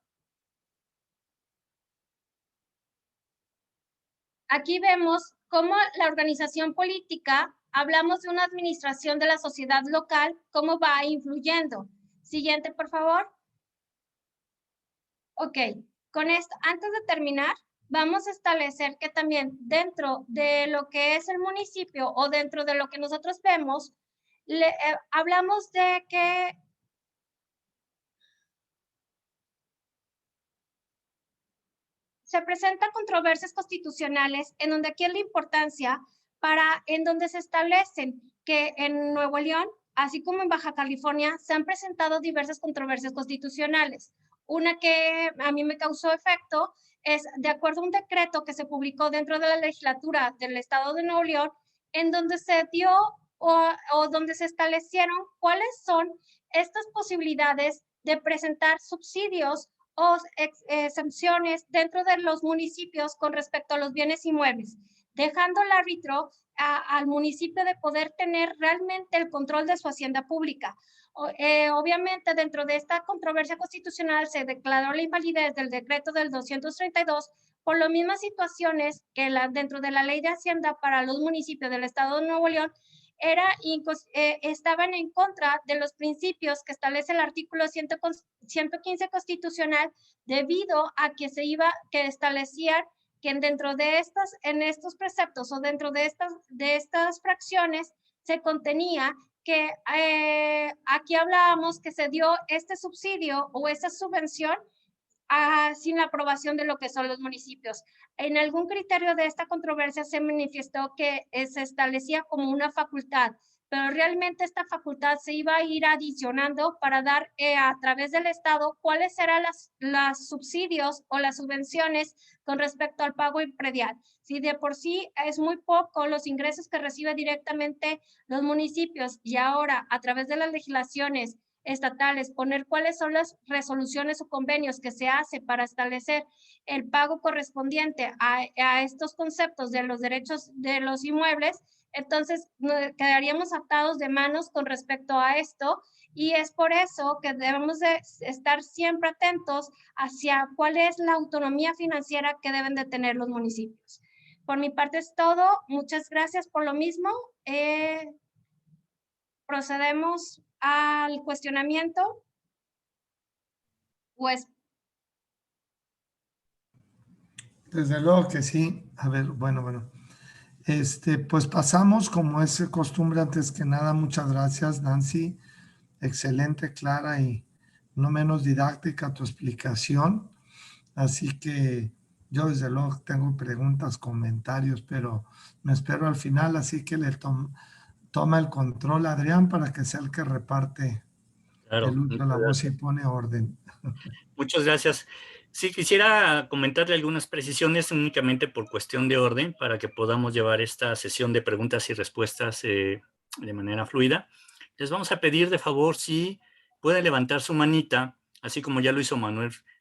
Aquí vemos cómo la organización política, hablamos de una administración de la sociedad local, cómo va influyendo. Siguiente, por favor. Ok, con esto, antes de terminar, vamos a establecer que también dentro de lo que es el municipio o dentro de lo que nosotros vemos, hablamos de que se presentan controversias constitucionales en donde aquí es la importancia en donde se establecen que en Nuevo León, así como en Baja California, se han presentado diversas controversias constitucionales. Una que a mí me causó efecto es de acuerdo a un decreto que se publicó dentro de la legislatura del Estado de Nuevo León, en donde se dio o donde se establecieron cuáles son estas posibilidades de presentar subsidios o exenciones dentro de los municipios con respecto a los bienes inmuebles, dejando al árbitro al municipio de poder tener realmente el control de su hacienda pública. Obviamente, dentro de esta controversia constitucional se declaró la invalidez del decreto del 232 por las mismas situaciones que dentro de la ley de hacienda para los municipios del estado de Nuevo León estaban en contra de los principios que establece el artículo 115 constitucional, debido a que que establecían que dentro de en estos preceptos o dentro de estas fracciones se contenía que aquí hablábamos que se dio este subsidio o esta subvención sin la aprobación de lo que son los municipios. En algún criterio de esta controversia se manifestó que se establecía como una facultad, pero realmente esta facultad se iba a ir adicionando para dar a través del Estado cuáles eran las subsidios o las subvenciones con respecto al pago predial. Si de por sí es muy poco los ingresos que reciben directamente los municipios y ahora a través de las legislaciones estatales, poner cuáles son las resoluciones o convenios que se hace para establecer el pago correspondiente a estos conceptos de los derechos de los inmuebles, entonces quedaríamos atados de manos con respecto a esto, y es por eso que debemos de estar siempre atentos hacia cuál es la autonomía financiera que deben de tener los municipios. Por mi parte es todo. Muchas gracias por lo mismo. procedemos al cuestionamiento. Pues, Desde luego que sí. A ver, bueno. Pues pasamos, como es costumbre, antes que nada, muchas gracias, Nancy. Excelente, clara y no menos didáctica tu explicación. Así que yo desde luego tengo preguntas, comentarios, pero me espero al final, así que toma el control Adrián para que sea el que reparte el Claro, uso de muchas la voz y gracias. pone orden. Muchas gracias. Sí, quisiera comentarle algunas precisiones únicamente por cuestión de orden para que podamos llevar esta sesión de preguntas y respuestas de manera fluida. Les vamos a pedir de favor si puede levantar su manita, así como ya lo hizo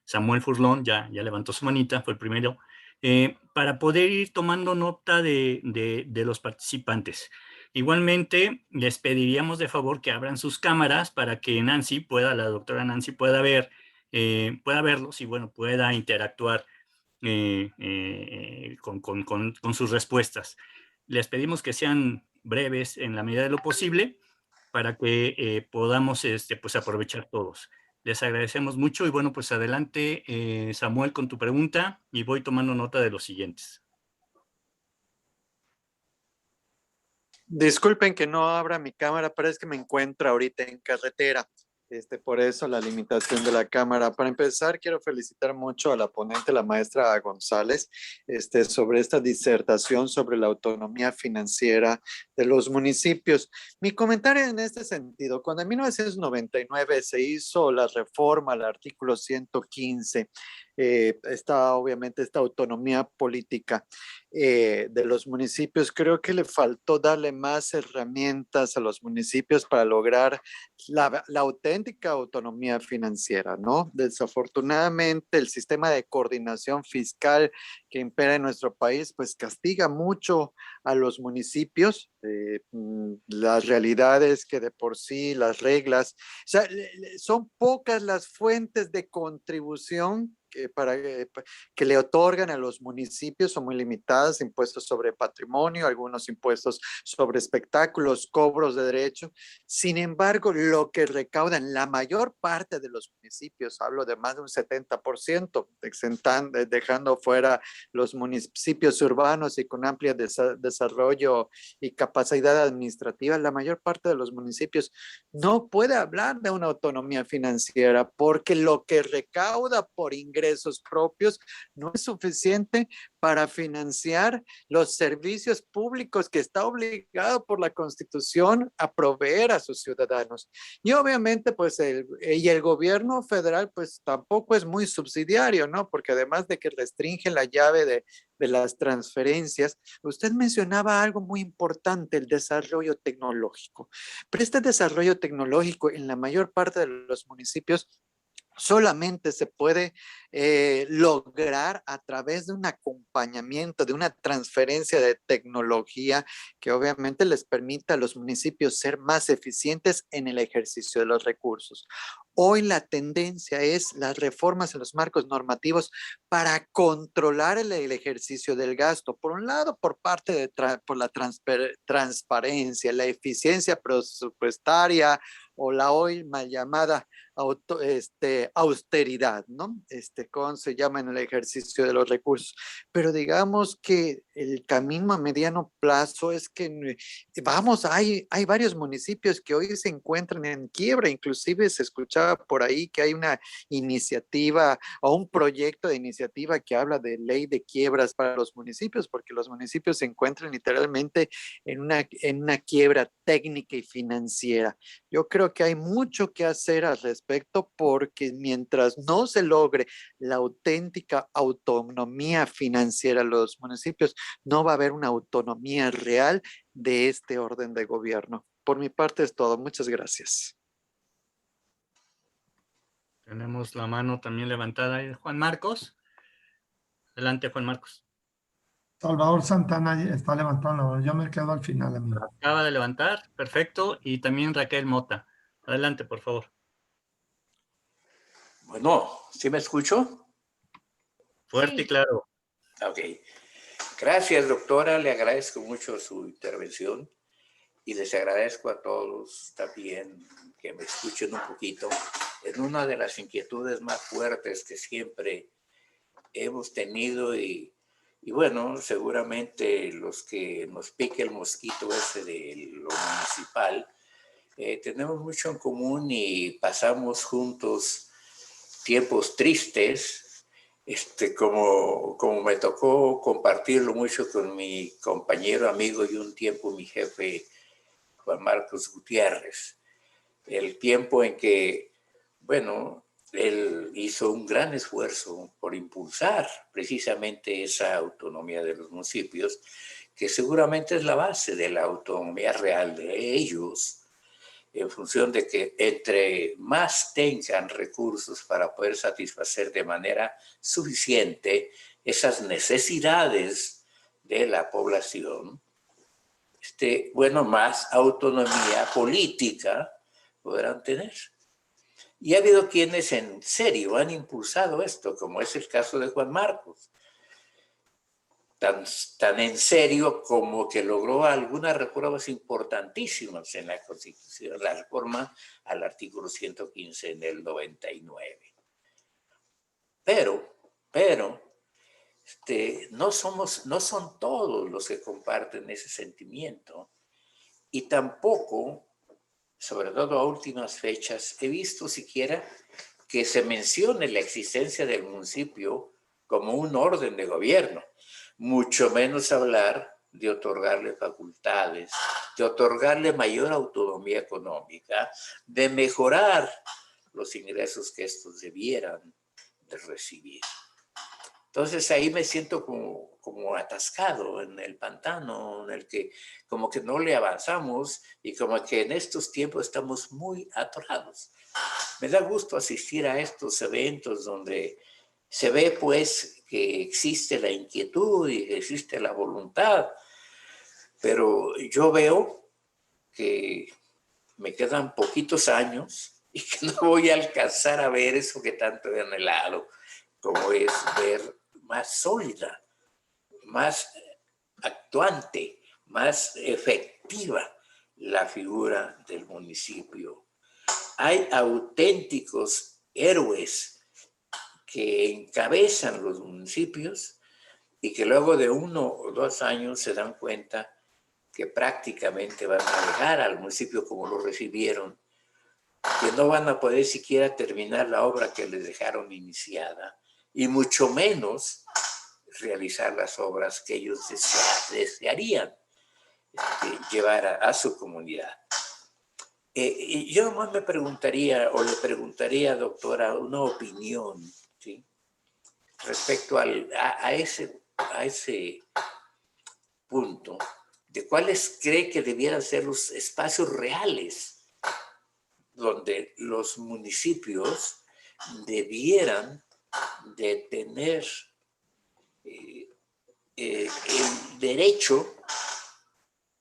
Samuel Furlón, ya levantó su manita, fue el primero, para poder ir tomando nota de los participantes. Igualmente, les pediríamos de favor que abran sus cámaras para que la doctora Nancy pueda verlos y bueno, pueda interactuar con sus respuestas. Les pedimos que sean breves en la medida de lo posible para que podamos pues aprovechar todos. Les agradecemos mucho y bueno, pues adelante, Samuel, con tu pregunta y voy tomando nota de los siguientes. Disculpen que no abra mi cámara, pero es que me encuentro ahorita en carretera. Por eso la limitación de la cámara. Para empezar, quiero felicitar mucho a la ponente, la maestra González, sobre esta disertación sobre la autonomía financiera de los municipios. Mi comentario en este sentido, cuando en 1999 se hizo la reforma al artículo 115, obviamente esta autonomía política de los municipios, creo que le faltó darle más herramientas a los municipios para lograr la auténtica autonomía financiera, ¿no? Desafortunadamente, el sistema de coordinación fiscal que impera en nuestro país, pues castiga mucho a los municipios. Las realidades que de por sí, las reglas, o sea, son pocas las fuentes de contribución que le otorgan a los municipios, son muy limitadas, impuestos sobre patrimonio, algunos impuestos sobre espectáculos, cobros de derecho. Sin embargo, lo que recaudan la mayor parte de los municipios, hablo de más de un 70%, dejando fuera los municipios urbanos y con amplio desarrollo y capacidad administrativa, la mayor parte de los municipios no puede hablar de una autonomía financiera porque lo que recauda por ingresos propios no es suficiente para financiar los servicios públicos que está obligado por la Constitución a proveer a sus ciudadanos. Y obviamente, pues, el gobierno federal, pues, tampoco es muy subsidiario, ¿no? Porque además de que restringe la llave de las transferencias, usted mencionaba algo muy importante, el desarrollo tecnológico. Pero este desarrollo tecnológico en la mayor parte de los municipios solamente se puede lograr a través de un acompañamiento, de una transferencia de tecnología que obviamente les permita a los municipios ser más eficientes en el ejercicio de los recursos. Hoy la tendencia es las reformas en los marcos normativos para controlar el ejercicio del gasto. Por un lado, por la transparencia, la eficiencia presupuestaria o la hoy mal llamada austeridad, ¿no? ¿Cómo se llama en el ejercicio de los recursos? Pero digamos que el camino a mediano plazo es que, hay varios municipios que hoy se encuentran en quiebra, inclusive se escuchaba por ahí que hay una iniciativa o un proyecto de iniciativa que habla de ley de quiebras para los municipios, porque los municipios se encuentran literalmente en una quiebra técnica y financiera. Yo creo que hay mucho que hacer al respecto porque mientras no se logre la auténtica autonomía financiera de los municipios, no va a haber una autonomía real de este orden de gobierno. Por mi parte es todo. Muchas gracias. Tenemos la mano también levantada. Juan Marcos. Adelante, Juan Marcos. Salvador Santana está levantando la mano. Yo me quedo al final, amigo. Acaba de levantar, perfecto. Y también Raquel Mota. Adelante, por favor. Bueno, ¿sí me escucho? Fuerte Sí. y claro. Ok. Gracias, doctora. Le agradezco mucho su intervención. y les agradezco a todos también que me escuchen un poquito en una de las inquietudes más fuertes que siempre hemos tenido y bueno, seguramente los que nos pique el mosquito ese de lo municipal, tenemos mucho en común y pasamos juntos tiempos tristes, como me tocó compartirlo mucho con mi compañero, amigo y un tiempo mi jefe, Juan Marcos Gutiérrez. El tiempo en que, bueno, él hizo un gran esfuerzo por impulsar precisamente esa autonomía de los municipios, que seguramente es la base de la autonomía real de ellos, en función de que entre más tengan recursos para poder satisfacer de manera suficiente esas necesidades de la población, bueno, más autonomía política podrán tener. Y ha habido quienes en serio han impulsado esto, como es el caso de Juan Marcos. Tan en serio como que logró algunas reformas importantísimas en la Constitución, la reforma al artículo 115 en el 99. Pero no son todos los que comparten ese sentimiento y tampoco, sobre todo a últimas fechas, he visto siquiera que se mencione la existencia del municipio como un orden de gobierno, mucho menos hablar de otorgarle facultades, de otorgarle mayor autonomía económica, de mejorar los ingresos que estos debieran de recibir. Entonces ahí me siento como atascado en el pantano, en el que como que no le avanzamos y como que en estos tiempos estamos muy atorados. Me da gusto asistir a estos eventos donde se ve pues que existe la inquietud y que existe la voluntad, pero yo veo que me quedan poquitos años y que no voy a alcanzar a ver eso que tanto he anhelado, como es ver más sólida, más actuante, más efectiva la figura del municipio. Hay auténticos héroes que encabezan los municipios y que luego de 1 o 2 años se dan cuenta que prácticamente van a dejar al municipio como lo recibieron, que no van a poder siquiera terminar la obra que les dejaron iniciada y mucho menos realizar las obras que ellos desearían llevar a su comunidad. Y yo más me preguntaría, o le preguntaría, doctora, una opinión, ¿sí?, respecto a ese punto de cuáles cree que debieran ser los espacios reales donde los municipios debieran de tener el derecho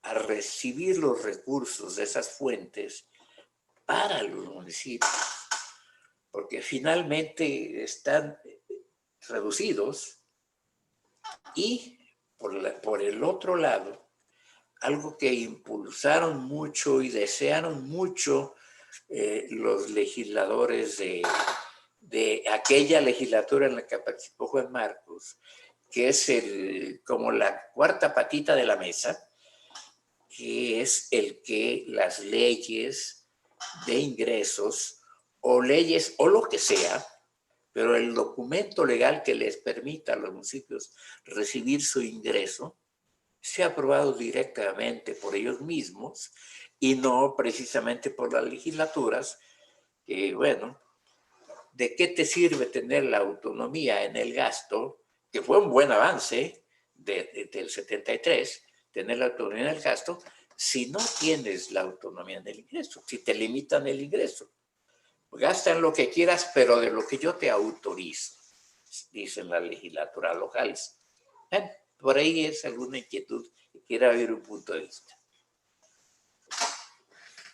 a recibir los recursos de esas fuentes para los municipios, porque finalmente están reducidos y por el otro lado, algo que impulsaron mucho y desearon mucho los legisladores de aquella legislatura en la que participó Juan Marcos, que es como la cuarta patita de la mesa, que es el que las leyes de ingresos o leyes o lo que sea, pero el documento legal que les permita a los municipios recibir su ingreso sea aprobado directamente por ellos mismos y no precisamente por las legislaturas, que bueno, ¿de qué te sirve tener la autonomía en el gasto? Que fue un buen avance del 73, tener la autonomía en el gasto, si no tienes la autonomía en el ingreso, si te limitan el ingreso. Gasta en lo que quieras, pero de lo que yo te autorizo, dicen las legislaturas locales. Por ahí es alguna inquietud y quiero ver un punto de vista.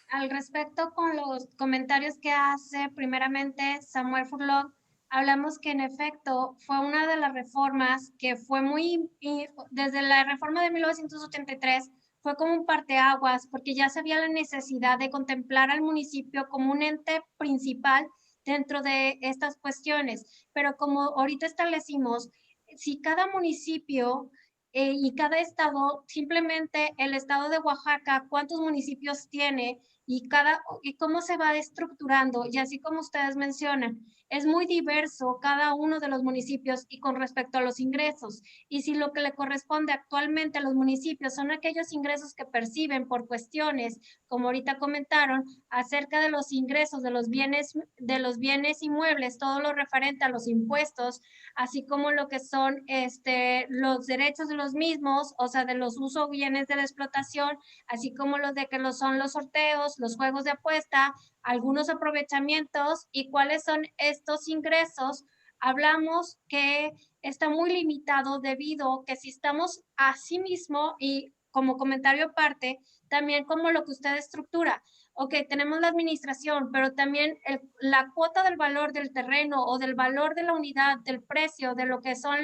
Al respecto, con los comentarios que hace primeramente Samuel Furlong, hablamos que en efecto fue una de las reformas que fue desde la reforma de 1983, fue como un parteaguas, porque ya se había la necesidad de contemplar al municipio como un ente principal dentro de estas cuestiones. Pero como ahorita establecimos, si cada municipio y cada estado, simplemente el estado de Oaxaca, cuántos municipios tiene y cómo se va estructurando, y así como ustedes mencionan, es muy diverso cada uno de los municipios y con respecto a los ingresos. Y si lo que le corresponde actualmente a los municipios son aquellos ingresos que perciben por cuestiones, como ahorita comentaron, acerca de los ingresos de los bienes inmuebles, todo lo referente a los impuestos, así como lo que son los derechos de los mismos, o sea, de los usos bienes de la explotación, así como los de que son los sorteos, los juegos de apuesta, algunos aprovechamientos y cuáles son estos ingresos. Hablamos que está muy limitado debido que si estamos así mismo y como comentario aparte, también como lo que usted estructura. Ok, tenemos la administración, pero también la cuota del valor del terreno o del valor de la unidad, del precio, de lo que son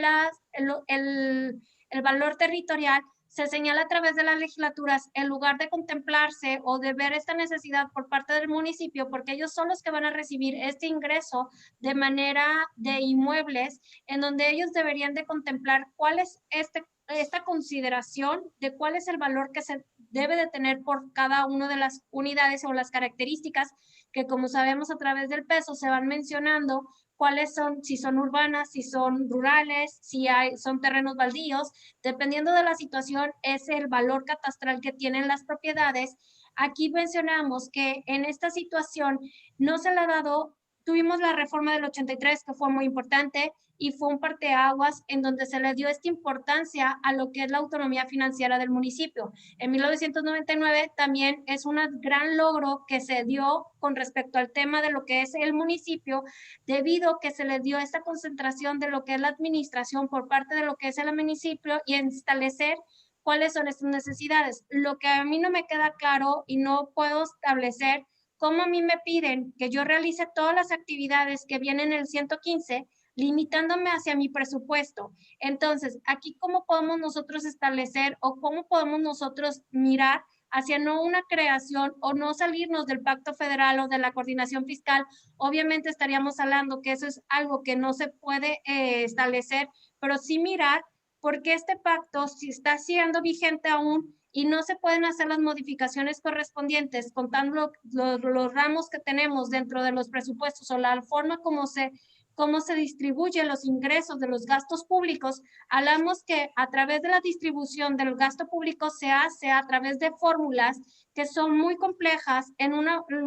el valor territorial, se señala a través de las legislaturas en lugar de contemplarse o de ver esta necesidad por parte del municipio, porque ellos son los que van a recibir este ingreso de manera de inmuebles, en donde ellos deberían de contemplar cuál es esta consideración de cuál es el valor que se debe de tener por cada una de las unidades o las características que, como sabemos, a través del peso se van mencionando cuáles son, si son urbanas, si son rurales, si son terrenos baldíos, dependiendo de la situación es el valor catastral que tienen las propiedades. Aquí mencionamos que en esta situación no se le ha dado, tuvimos la reforma del 83 que fue muy importante y fue un parteaguas en donde se le dio esta importancia a lo que es la autonomía financiera del municipio. En 1999 también es un gran logro que se dio con respecto al tema de lo que es el municipio, debido a que se le dio esta concentración de lo que es la administración por parte de lo que es el municipio y establecer cuáles son estas necesidades. Lo que a mí no me queda claro y no puedo establecer cómo a mí me piden que yo realice todas las actividades que vienen en el 115, limitándome hacia mi presupuesto. Entonces, aquí cómo podemos nosotros establecer o cómo podemos nosotros mirar hacia no una creación o no salirnos del pacto federal o de la coordinación fiscal. Obviamente estaríamos hablando que eso es algo que no se puede establecer, pero sí mirar por qué este pacto, si está siendo vigente aún y no se pueden hacer las modificaciones correspondientes contando los ramos que tenemos dentro de los presupuestos o la forma como se distribuyen los ingresos de los gastos públicos. Hablamos que a través de la distribución del gasto público se hace a través de fórmulas que son muy complejas en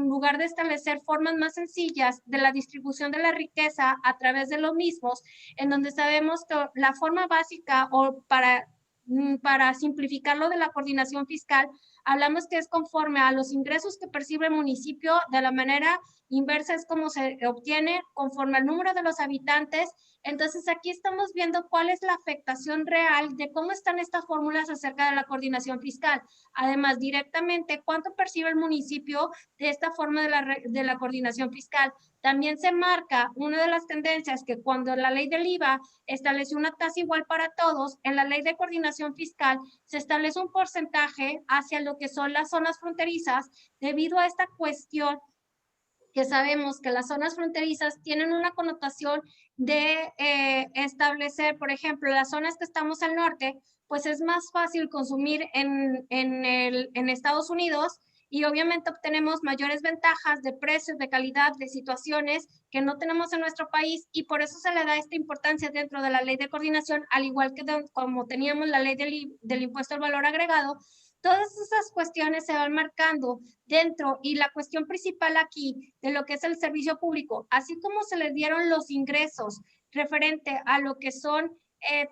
lugar de establecer formas más sencillas de la distribución de la riqueza a través de los mismos, en donde sabemos que la forma básica o para simplificarlo de la coordinación fiscal, hablamos que es conforme a los ingresos que percibe el municipio, de la manera inversa es como se obtiene conforme al número de los habitantes. Entonces aquí estamos viendo cuál es la afectación real de cómo están estas fórmulas acerca de la coordinación fiscal. Además, directamente, cuánto percibe el municipio de esta forma de la coordinación fiscal. También se marca una de las tendencias que cuando la ley del IVA estableció una tasa igual para todos, en la ley de coordinación fiscal se establece un porcentaje hacia lo que son las zonas fronterizas debido a esta cuestión que sabemos que las zonas fronterizas tienen una connotación de establecer, por ejemplo, las zonas que estamos al norte, pues es más fácil consumir en Estados Unidos y obviamente obtenemos mayores ventajas de precios, de calidad, de situaciones que no tenemos en nuestro país y por eso se le da esta importancia dentro de la ley de coordinación, al igual que como teníamos la ley del impuesto al valor agregado. Todas esas cuestiones se van marcando dentro y la cuestión principal aquí de lo que es el servicio público, así como se les dieron los ingresos referente a lo que son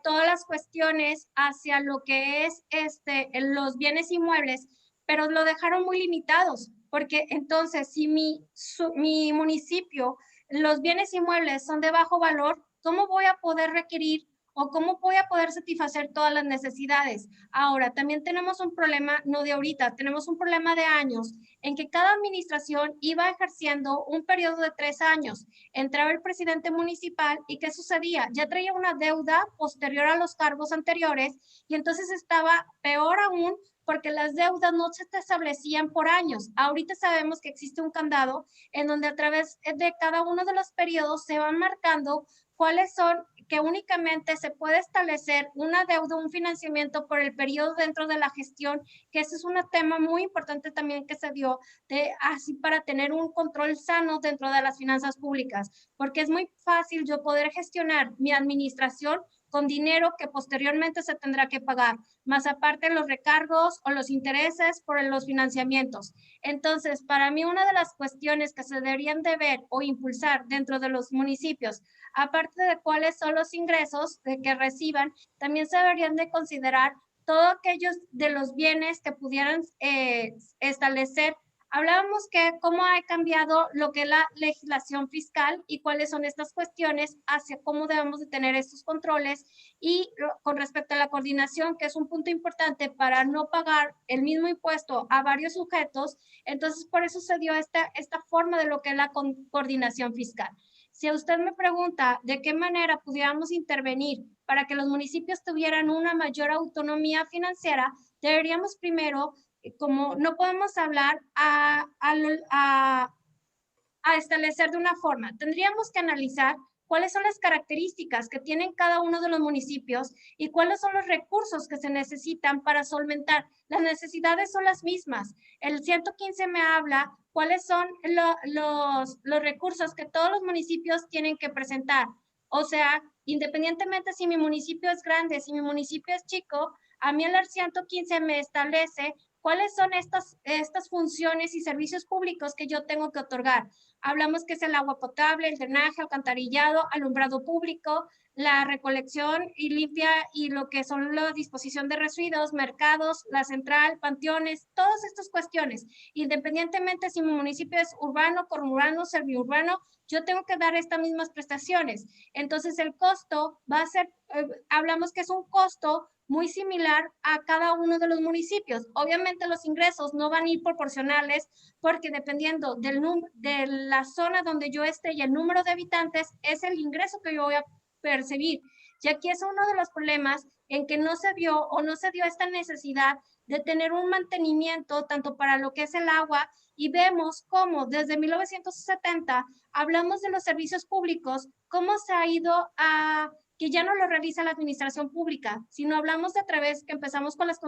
todas las cuestiones hacia lo que es los bienes inmuebles, pero lo dejaron muy limitados, porque entonces si mi municipio, los bienes inmuebles son de bajo valor, ¿cómo voy a poder requerir o cómo voy a poder satisfacer todas las necesidades. Ahora, también tenemos un problema, no de ahorita, tenemos un problema de años, en que cada administración iba ejerciendo un periodo de 3 años. Entraba el presidente municipal y ¿qué sucedía? Ya traía una deuda posterior a los cargos anteriores y entonces estaba peor aún porque las deudas no se establecían por años. Ahorita sabemos que existe un candado en donde a través de cada uno de los periodos se van marcando cuáles son, que únicamente se puede establecer una deuda, un financiamiento por el periodo dentro de la gestión, que ese es un tema muy importante también que se dio, así para tener un control sano dentro de las finanzas públicas, porque es muy fácil yo poder gestionar mi administración con dinero que posteriormente se tendrá que pagar, más aparte los recargos o los intereses por los financiamientos. Entonces, para mí una de las cuestiones que se deberían de ver o impulsar dentro de los municipios, aparte de cuáles son los ingresos que reciban, también se deberían de considerar todos aquellos de los bienes que pudieran establecer. Hablábamos que cómo ha cambiado lo que es la legislación fiscal y cuáles son estas cuestiones hacia cómo debemos de tener estos controles y con respecto a la coordinación, que es un punto importante para no pagar el mismo impuesto a varios sujetos. Entonces, por eso se dio esta forma de lo que es la coordinación fiscal. Si usted me pregunta de qué manera pudiéramos intervenir para que los municipios tuvieran una mayor autonomía financiera, deberíamos primero, como no podemos hablar a establecer de una forma, tendríamos que analizar cuáles son las características que tienen cada uno de los municipios y cuáles son los recursos que se necesitan para solventar. Las necesidades son las mismas. El 115 me habla cuáles son los recursos que todos los municipios tienen que presentar. O sea, independientemente si mi municipio es grande, si mi municipio es chico, a mí el 115 me establece cuáles son estas funciones y servicios públicos que yo tengo que otorgar. Hablamos que es el agua potable, el drenaje, alcantarillado, alumbrado público, la recolección y limpia y lo que son la disposición de residuos, mercados, la central, panteones, todas estas cuestiones. Independientemente si mi municipio es urbano, conurbano, semiurbano, yo tengo que dar estas mismas prestaciones. Entonces el costo va a ser, hablamos que es un costo muy similar a cada uno de los municipios. Obviamente los ingresos no van a ir proporcionales porque dependiendo de la zona donde yo esté y el número de habitantes es el ingreso que yo voy a percibir. Y aquí es uno de los problemas en que no se vio o no se dio esta necesidad de tener un mantenimiento tanto para lo que es el agua y vemos cómo desde 1970 hablamos de los servicios públicos, cómo se ha ido a que ya no lo realiza la administración pública, sino hablamos de a través que empezamos con las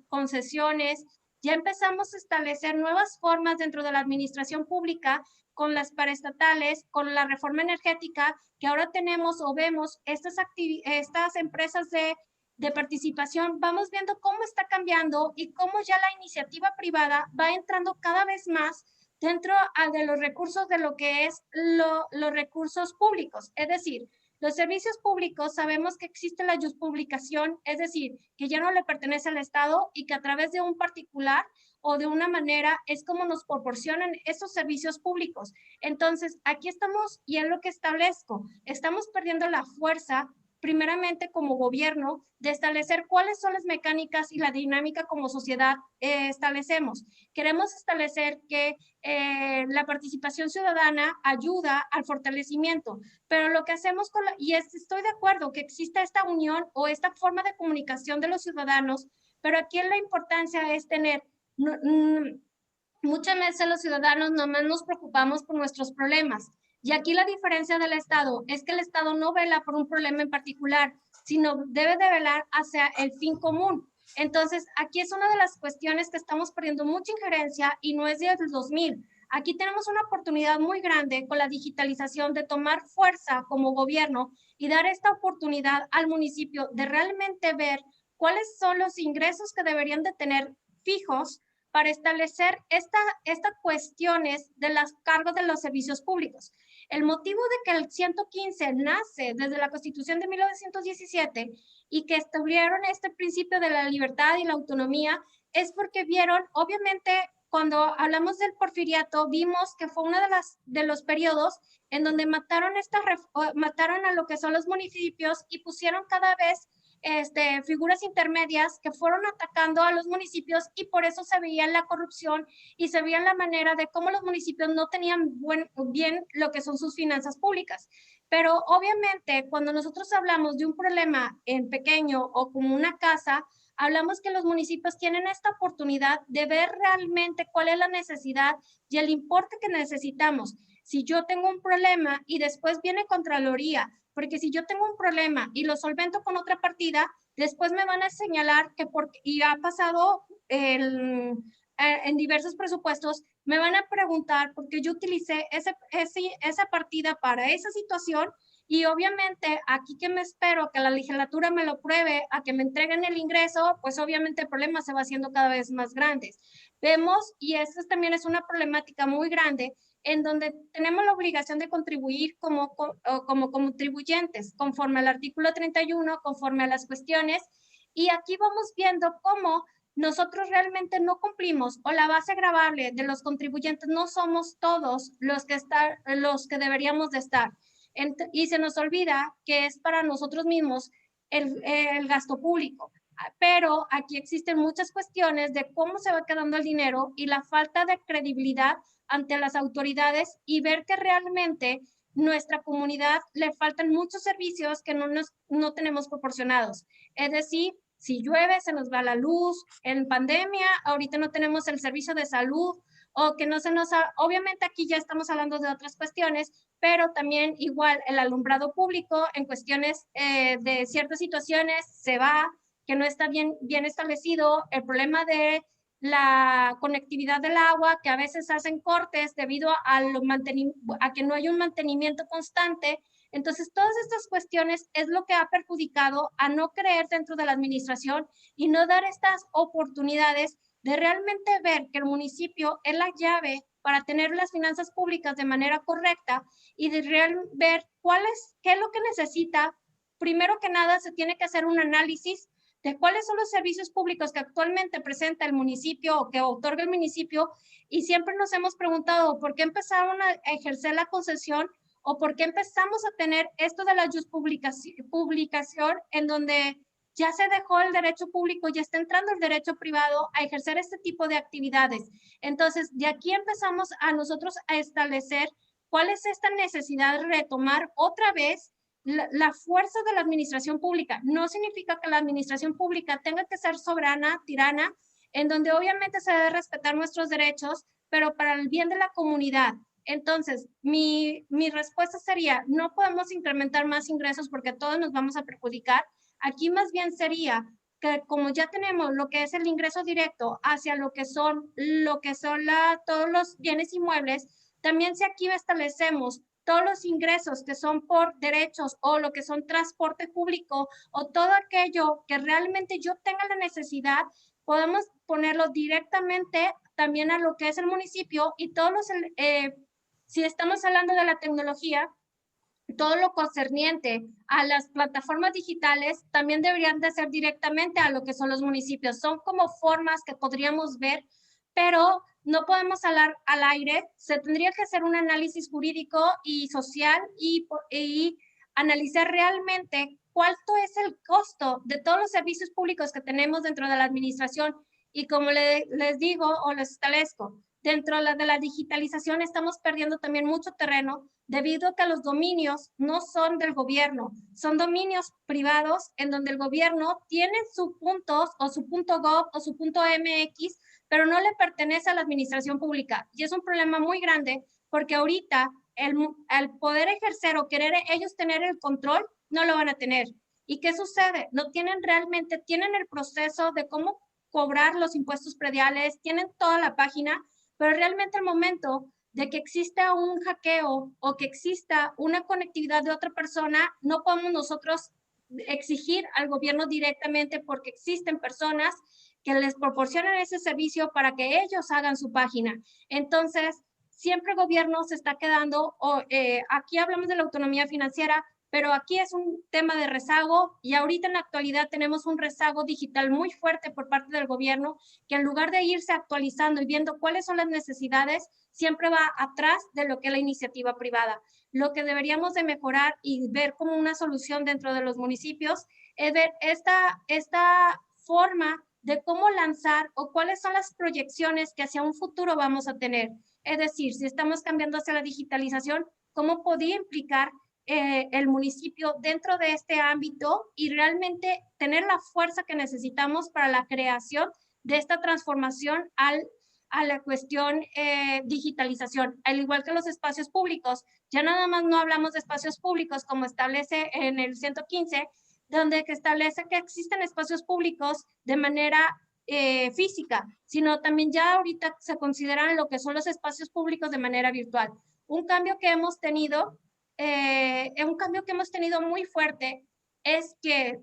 concesiones, ya empezamos a establecer nuevas formas dentro de la administración pública con las paraestatales, con la reforma energética, que ahora tenemos o vemos estas empresas de participación, vamos viendo cómo está cambiando y cómo ya la iniciativa privada va entrando cada vez más dentro de los recursos de lo que es los recursos públicos, es decir, los servicios públicos sabemos que existe la publicación, es decir, que ya no le pertenece al Estado y que a través de un particular o de una manera es como nos proporcionan esos servicios públicos. Entonces, aquí estamos, y es lo que establezco, estamos perdiendo la fuerza primeramente como gobierno, de establecer cuáles son las mecánicas y la dinámica como sociedad establecemos. Queremos establecer que la participación ciudadana ayuda al fortalecimiento, pero lo que hacemos y estoy de acuerdo que exista esta unión o esta forma de comunicación de los ciudadanos, pero aquí la importancia es tener, muchas veces los ciudadanos nomás nos preocupamos por nuestros problemas. Y aquí la diferencia del Estado es que el Estado no vela por un problema en particular, sino debe de velar hacia el fin común. Entonces, aquí es una de las cuestiones que estamos perdiendo mucha injerencia y no es desde el 2000. Aquí tenemos una oportunidad muy grande con la digitalización de tomar fuerza como gobierno y dar esta oportunidad al municipio de realmente ver cuáles son los ingresos que deberían de tener fijos para establecer estas cuestiones de las cargas de los servicios públicos. El motivo de que el 115 nace desde la Constitución de 1917 y que establecieron este principio de la libertad y la autonomía es porque vieron, obviamente, cuando hablamos del porfiriato, vimos que fue uno de los periodos en donde mataron a lo que son los municipios y pusieron cada vez figuras intermedias que fueron atacando a los municipios, y por eso se veía la corrupción y se veía la manera de cómo los municipios no tenían bien lo que son sus finanzas públicas. Pero obviamente cuando nosotros hablamos de un problema en pequeño o como una casa, hablamos que los municipios tienen esta oportunidad de ver realmente cuál es la necesidad y el importe que necesitamos. Si yo tengo un problema y después viene Contraloría, porque si yo tengo un problema y lo solvento con otra partida, después me van a señalar que y ha pasado en diversos presupuestos, me van a preguntar por qué yo utilicé esa partida para esa situación. Y obviamente aquí que me espero que la legislatura me lo pruebe, a que me entreguen el ingreso, pues obviamente el problema se va haciendo cada vez más grande. Vemos, y esta también es una problemática muy grande, en donde tenemos la obligación de contribuir como contribuyentes, conforme al artículo 31, conforme a las cuestiones, y aquí vamos viendo cómo nosotros realmente no cumplimos, o la base gravable de los contribuyentes no somos todos los que deberíamos de estar. Y se nos olvida que es para nosotros mismos el gasto público. Pero aquí existen muchas cuestiones de cómo se va quedando el dinero y la falta de credibilidad ante las autoridades, y ver que realmente nuestra comunidad le faltan muchos servicios que no tenemos proporcionados. Es decir, si llueve, se nos va la luz. En pandemia, ahorita no tenemos el servicio de salud, o que no se nos obviamente aquí ya estamos hablando de otras cuestiones, pero también igual el alumbrado público en cuestiones de ciertas situaciones se va, que no está bien establecido, el problema de la conectividad del agua, que a veces hacen cortes debido a que no hay un mantenimiento constante. Entonces, todas estas cuestiones es lo que ha perjudicado a no creer dentro de la administración y no dar estas oportunidades de realmente ver que el municipio es la llave para tener las finanzas públicas de manera correcta, y de ver qué es lo que necesita. Primero que nada, se tiene que hacer un análisis de cuáles son los servicios públicos que actualmente presenta el municipio o que otorga el municipio, y siempre nos hemos preguntado por qué empezaron a ejercer la concesión, o por qué empezamos a tener esto de la publicación, en donde ya se dejó el derecho público, ya está entrando el derecho privado a ejercer este tipo de actividades. Entonces, de aquí empezamos a nosotros a establecer cuál es esta necesidad de retomar otra vez la fuerza de la administración pública. No significa que la administración pública tenga que ser soberana, tirana, en donde obviamente se debe respetar nuestros derechos, pero para el bien de la comunidad. Entonces, mi respuesta sería, no podemos incrementar más ingresos porque todos nos vamos a perjudicar. Aquí más bien sería que, como ya tenemos lo que es el ingreso directo hacia lo que son todos los bienes inmuebles, también si aquí establecemos todos los ingresos que son por derechos, o lo que son transporte público, o todo aquello que realmente yo tenga la necesidad, podemos ponerlo directamente también a lo que es el municipio. Y si estamos hablando de la tecnología, todo lo concerniente a las plataformas digitales también deberían de ser directamente a lo que son los municipios. Son como formas que podríamos ver, pero no podemos hablar al aire. Se tendría que hacer un análisis jurídico y social y analizar realmente cuánto es el costo de todos los servicios públicos que tenemos dentro de la administración. Y como les digo o les establezco, dentro de la digitalización estamos perdiendo también mucho terreno, debido a que los dominios no son del gobierno, son dominios privados, en donde el gobierno tiene sus puntos, o su .gov o su .mx, pero no le pertenece a la administración pública. Y es un problema muy grande, porque ahorita el poder ejercer o querer ellos tener el control, no lo van a tener. ¿Y qué sucede? No tienen realmente, tienen el proceso de cómo cobrar los impuestos prediales, tienen toda la página, pero realmente el momento de que exista un hackeo o que exista una conectividad de otra persona, no podemos nosotros exigir al gobierno directamente, porque existen personas que les proporcionan ese servicio para que ellos hagan su página. Entonces, siempre el gobierno se está quedando, aquí hablamos de la autonomía financiera, pero aquí es un tema de rezago y ahorita en la actualidad tenemos un rezago digital muy fuerte por parte del gobierno que en lugar de irse actualizando y viendo cuáles son las necesidades, siempre va atrás de lo que es la iniciativa privada. Lo que deberíamos de mejorar y ver como una solución dentro de los municipios es ver esta forma de cómo lanzar o cuáles son las proyecciones que hacia un futuro vamos a tener. Es decir, si estamos cambiando hacia la digitalización, ¿cómo podría implicar el municipio dentro de este ámbito y realmente tener la fuerza que necesitamos para la creación de esta transformación a la cuestión digitalización, al igual que los espacios públicos? Ya nada más no hablamos de espacios públicos como establece en el 115, donde establece que existen espacios públicos de manera física, sino también ya ahorita se consideran lo que son los espacios públicos de manera virtual. Un cambio que hemos tenido muy fuerte es que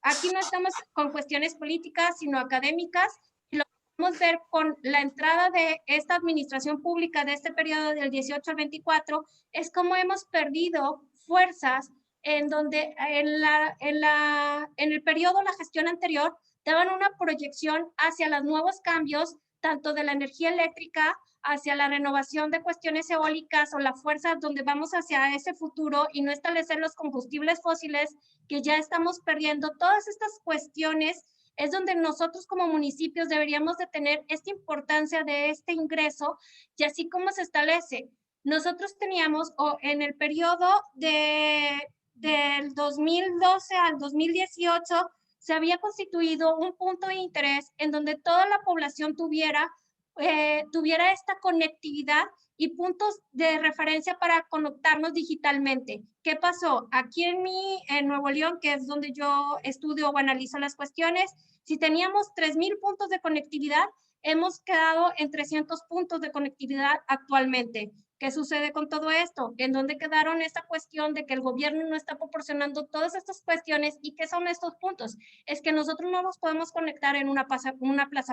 aquí no estamos con cuestiones políticas, sino académicas, y lo podemos ver con la entrada de esta administración pública de este periodo del 18 al 24, es como hemos perdido fuerzas en donde en el periodo, la gestión anterior, daban una proyección hacia los nuevos cambios, tanto de la energía eléctrica, hacia la renovación de cuestiones eólicas o la fuerza donde vamos hacia ese futuro y no establecer los combustibles fósiles que ya estamos perdiendo. Todas estas cuestiones es donde nosotros como municipios deberíamos de tener esta importancia de este ingreso y así como se establece. Nosotros teníamos en el periodo del 2012 al 2018 se había constituido un punto de interés en donde toda la población tuviera esta conectividad y puntos de referencia para conectarnos digitalmente. ¿Qué pasó? Aquí en Nuevo León, que es donde yo estudio o analizo las cuestiones, si teníamos 3,000 puntos de conectividad, hemos quedado en 300 puntos de conectividad actualmente. ¿Qué sucede con todo esto? ¿En dónde quedaron esta cuestión de que el gobierno no está proporcionando todas estas cuestiones? ¿Y qué son estos puntos? Es que nosotros no nos podemos conectar en una plaza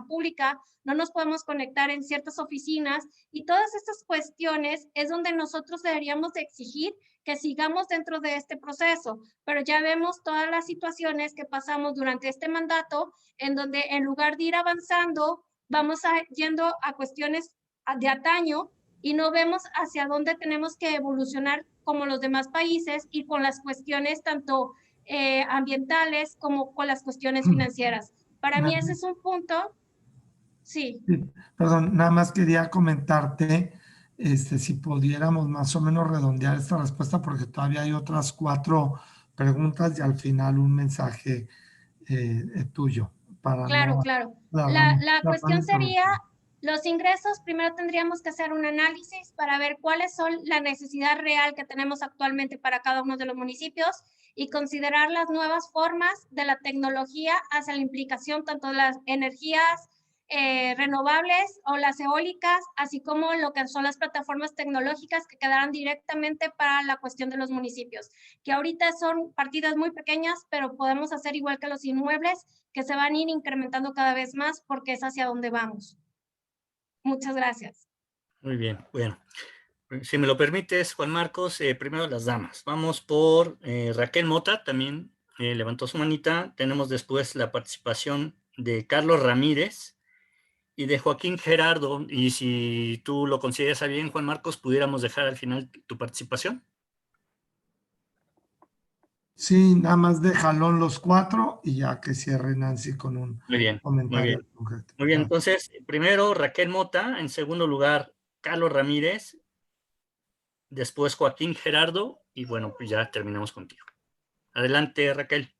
pública, no nos podemos conectar en ciertas oficinas y todas estas cuestiones es donde nosotros deberíamos de exigir que sigamos dentro de este proceso, pero ya vemos todas las situaciones que pasamos durante este mandato en donde en lugar de ir avanzando, vamos yendo a cuestiones de antaño y no vemos hacia dónde tenemos que evolucionar como los demás países y con las cuestiones tanto ambientales como con las cuestiones financieras. Para mí ese es un punto. Sí. Perdón, nada más quería comentarte si pudiéramos más o menos redondear esta respuesta porque todavía hay otras 4 preguntas y al final un mensaje tuyo. Claro. La cuestión sería, los ingresos, primero tendríamos que hacer un análisis para ver cuáles son la necesidad real que tenemos actualmente para cada uno de los municipios y considerar las nuevas formas de la tecnología hacia la implicación tanto de las energías renovables o las eólicas, así como lo que son las plataformas tecnológicas que quedarán directamente para la cuestión de los municipios, que ahorita son partidas muy pequeñas, pero podemos hacer igual que los inmuebles, que se van a ir incrementando cada vez más porque es hacia donde vamos. Muchas gracias. Muy bien, bueno. Si me lo permites, Juan Marcos, primero las damas. Vamos por Raquel Mota, también levantó su manita. Tenemos después la participación de Carlos Ramírez y de Joaquín Gerardo. Y si tú lo consideras bien, Juan Marcos, pudiéramos dejar al final tu participación. Sí, nada más de jalón los 4 y ya que cierre Nancy con un comentario. Muy bien, entonces, primero Raquel Mota, en segundo lugar Carlos Ramírez, después Joaquín Gerardo y bueno, pues ya terminamos contigo. Adelante, Raquel.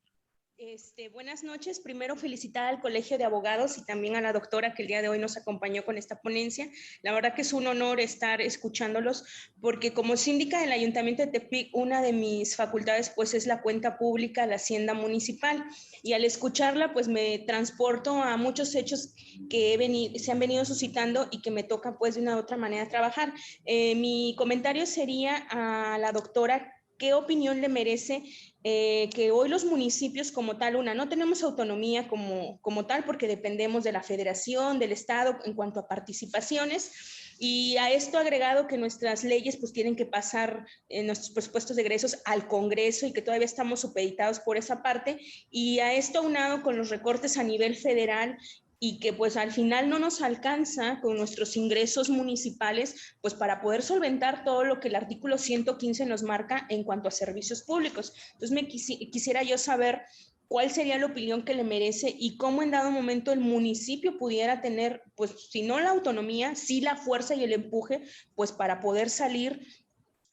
Buenas noches. Primero felicitar al Colegio de Abogados y también a la doctora que el día de hoy nos acompañó con esta ponencia. La verdad que es un honor estar escuchándolos porque como síndica del Ayuntamiento de Tepic, una de mis facultades pues es la cuenta pública, la hacienda municipal, y al escucharla pues me transporto a muchos hechos que se han venido suscitando y que me toca pues de una u otra manera trabajar. Mi comentario sería a la doctora, ¿qué opinión le merece que hoy los municipios como tal, no tenemos autonomía como tal porque dependemos de la federación, del estado en cuanto a participaciones Y a esto agregado que nuestras leyes pues tienen que pasar en nuestros presupuestos de egresos al Congreso y que todavía estamos supeditados por esa parte, y a esto aunado con los recortes a nivel federal y que pues al final no nos alcanza con nuestros ingresos municipales pues para poder solventar todo lo que el artículo 115 nos marca en cuanto a servicios públicos. Entonces quisiera yo saber cuál sería la opinión que le merece y cómo en dado momento el municipio pudiera tener, pues si no la autonomía, sí la fuerza y el empuje, pues para poder salir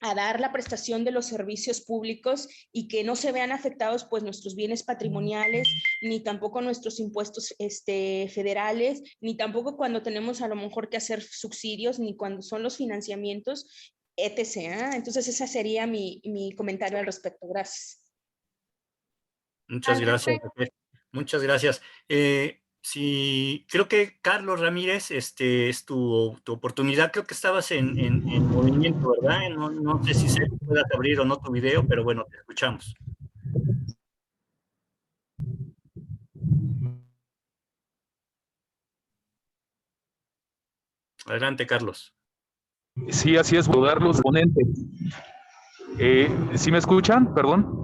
a dar la prestación de los servicios públicos y que no se vean afectados pues nuestros bienes patrimoniales, ni tampoco nuestros impuestos federales, ni tampoco cuando tenemos a lo mejor que hacer subsidios, ni cuando son los financiamientos, etc. Entonces ese sería mi comentario al respecto. Gracias. Muchas gracias, Raquel. Muchas gracias. Sí, creo que Carlos Ramírez, es tu oportunidad. Creo que estabas en movimiento, ¿verdad? No sé si se puedas abrir o no tu video, pero bueno, te escuchamos. Adelante, Carlos. Sí, así es, saludarlos, ponentes. ¿Sí me escuchan? Perdón.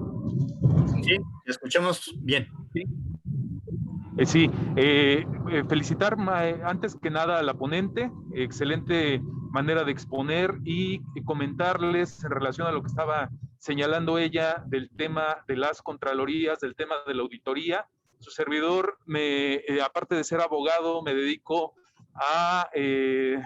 Sí, te escuchamos bien. Sí, felicitar antes que nada a la ponente, excelente manera de exponer y comentarles en relación a lo que estaba señalando ella del tema de las contralorías, del tema de la auditoría. Su servidor, aparte de ser abogado, me dedico a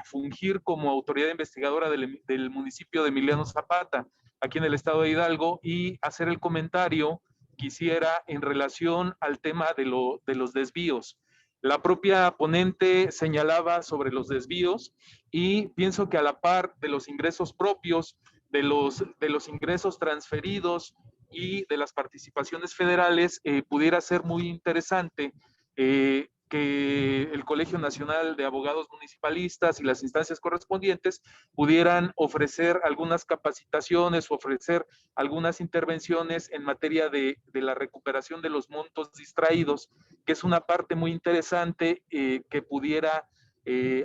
fungir como autoridad investigadora del municipio de Emiliano Zapata, aquí en el estado de Hidalgo, y hacer el comentario quisiera en relación al tema de los desvíos. La propia ponente señalaba sobre los desvíos y pienso que a la par de los ingresos propios, de los ingresos transferidos y de las participaciones federales, pudiera ser muy interesante que el Colegio Nacional de Abogados Municipalistas y las instancias correspondientes pudieran ofrecer algunas capacitaciones, ofrecer algunas intervenciones en materia de la recuperación de los montos distraídos, que es una parte muy interesante que pudiera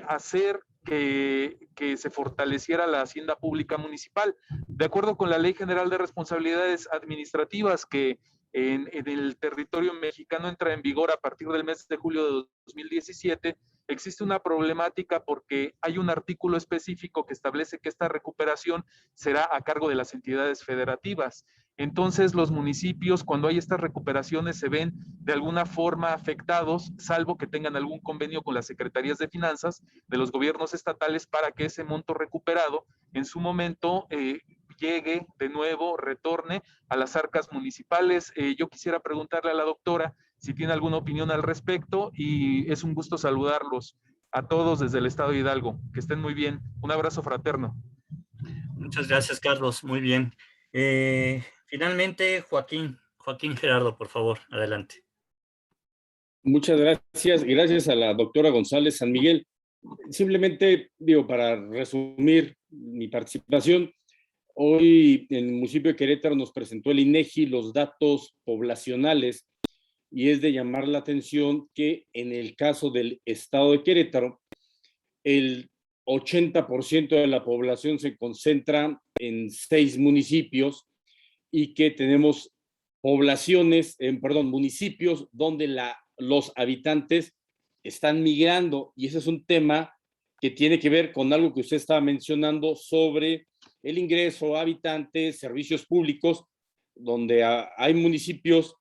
hacer que se fortaleciera la hacienda pública municipal. De acuerdo con la Ley General de Responsabilidades Administrativas que en el territorio mexicano entra en vigor a partir del mes de julio de 2017, existe una problemática porque hay un artículo específico que establece que esta recuperación será a cargo de las entidades federativas. Entonces, los municipios, cuando hay estas recuperaciones, se ven de alguna forma afectados, salvo que tengan algún convenio con las secretarías de finanzas de los gobiernos estatales para que ese monto recuperado en su momento llegue de nuevo, retorne a las arcas municipales. Yo quisiera preguntarle a la doctora si tiene alguna opinión al respecto y es un gusto saludarlos a todos desde el estado de Hidalgo. Que estén muy bien. Un abrazo fraterno. Muchas gracias, Carlos. Muy bien. Finalmente, Joaquín Gerardo, por favor, adelante. Muchas gracias. Gracias a la doctora González San Miguel. Simplemente, para resumir mi participación, hoy en el municipio de Querétaro nos presentó el INEGI los datos poblacionales y es de llamar la atención que en el caso del estado de Querétaro, el 80% de la población se concentra en 6 municipios y que tenemos municipios donde los habitantes están migrando, y ese es un tema que tiene que ver con algo que usted estaba mencionando sobre el ingreso a habitantes, servicios públicos, donde hay municipios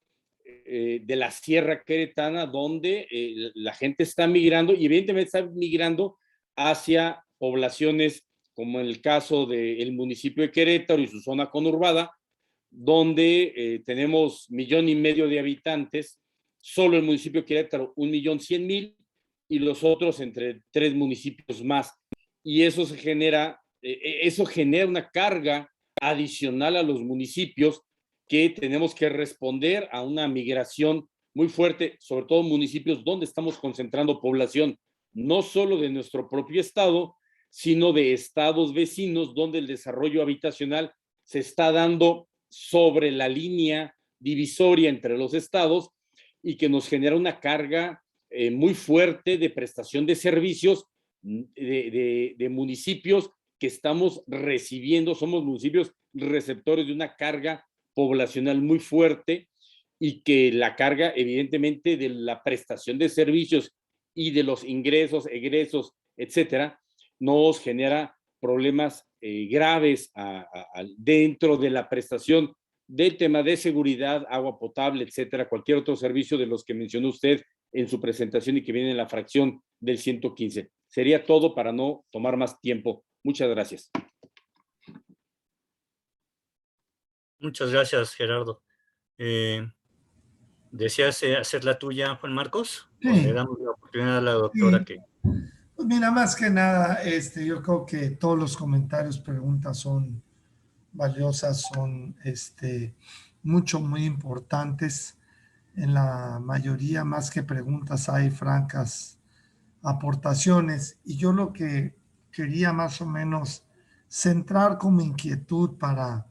de la Sierra Queretana donde la gente está migrando y evidentemente está migrando hacia poblaciones como en el caso del municipio de Querétaro y su zona conurbada, donde tenemos 1,5 millones de habitantes, solo el municipio de Querétaro 1,100,000 y los otros entre 3 municipios más. Y eso genera una carga adicional a los municipios que tenemos que responder a una migración muy fuerte, sobre todo municipios donde estamos concentrando población, no solo de nuestro propio estado, sino de estados vecinos donde el desarrollo habitacional se está dando sobre la línea divisoria entre los estados y que nos genera una carga muy fuerte de prestación de servicios de municipios que estamos recibiendo, somos municipios receptores de una carga poblacional muy fuerte y que la carga evidentemente de la prestación de servicios y de los ingresos, egresos, etcétera, nos genera problemas graves dentro de la prestación del tema de seguridad, agua potable, etcétera, cualquier otro servicio de los que mencionó usted en su presentación y que viene en la fracción del 115. Sería todo para no tomar más tiempo. Muchas gracias. Muchas gracias, Gerardo. ¿Deseas hacer la tuya, Juan Marcos? Sí. ¿O le damos la oportunidad a la doctora Sí. que... Pues mira, más que nada, yo creo que todos los comentarios, preguntas son valiosas, son muy importantes. En la mayoría, más que preguntas, hay francas aportaciones. Y yo lo que quería más o menos centrar como inquietud para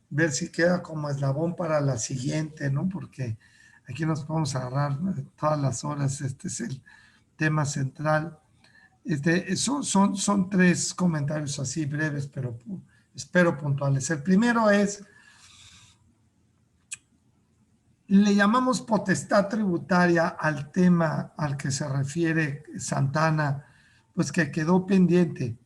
ver si queda como eslabón para la siguiente, ¿no? Porque aquí nos podemos agarrar todas las horas. Este es el tema central. Son tres comentarios así breves, pero espero puntuales. El primero es, le llamamos potestad tributaria al tema al que se refiere Santana, pues que quedó pendiente.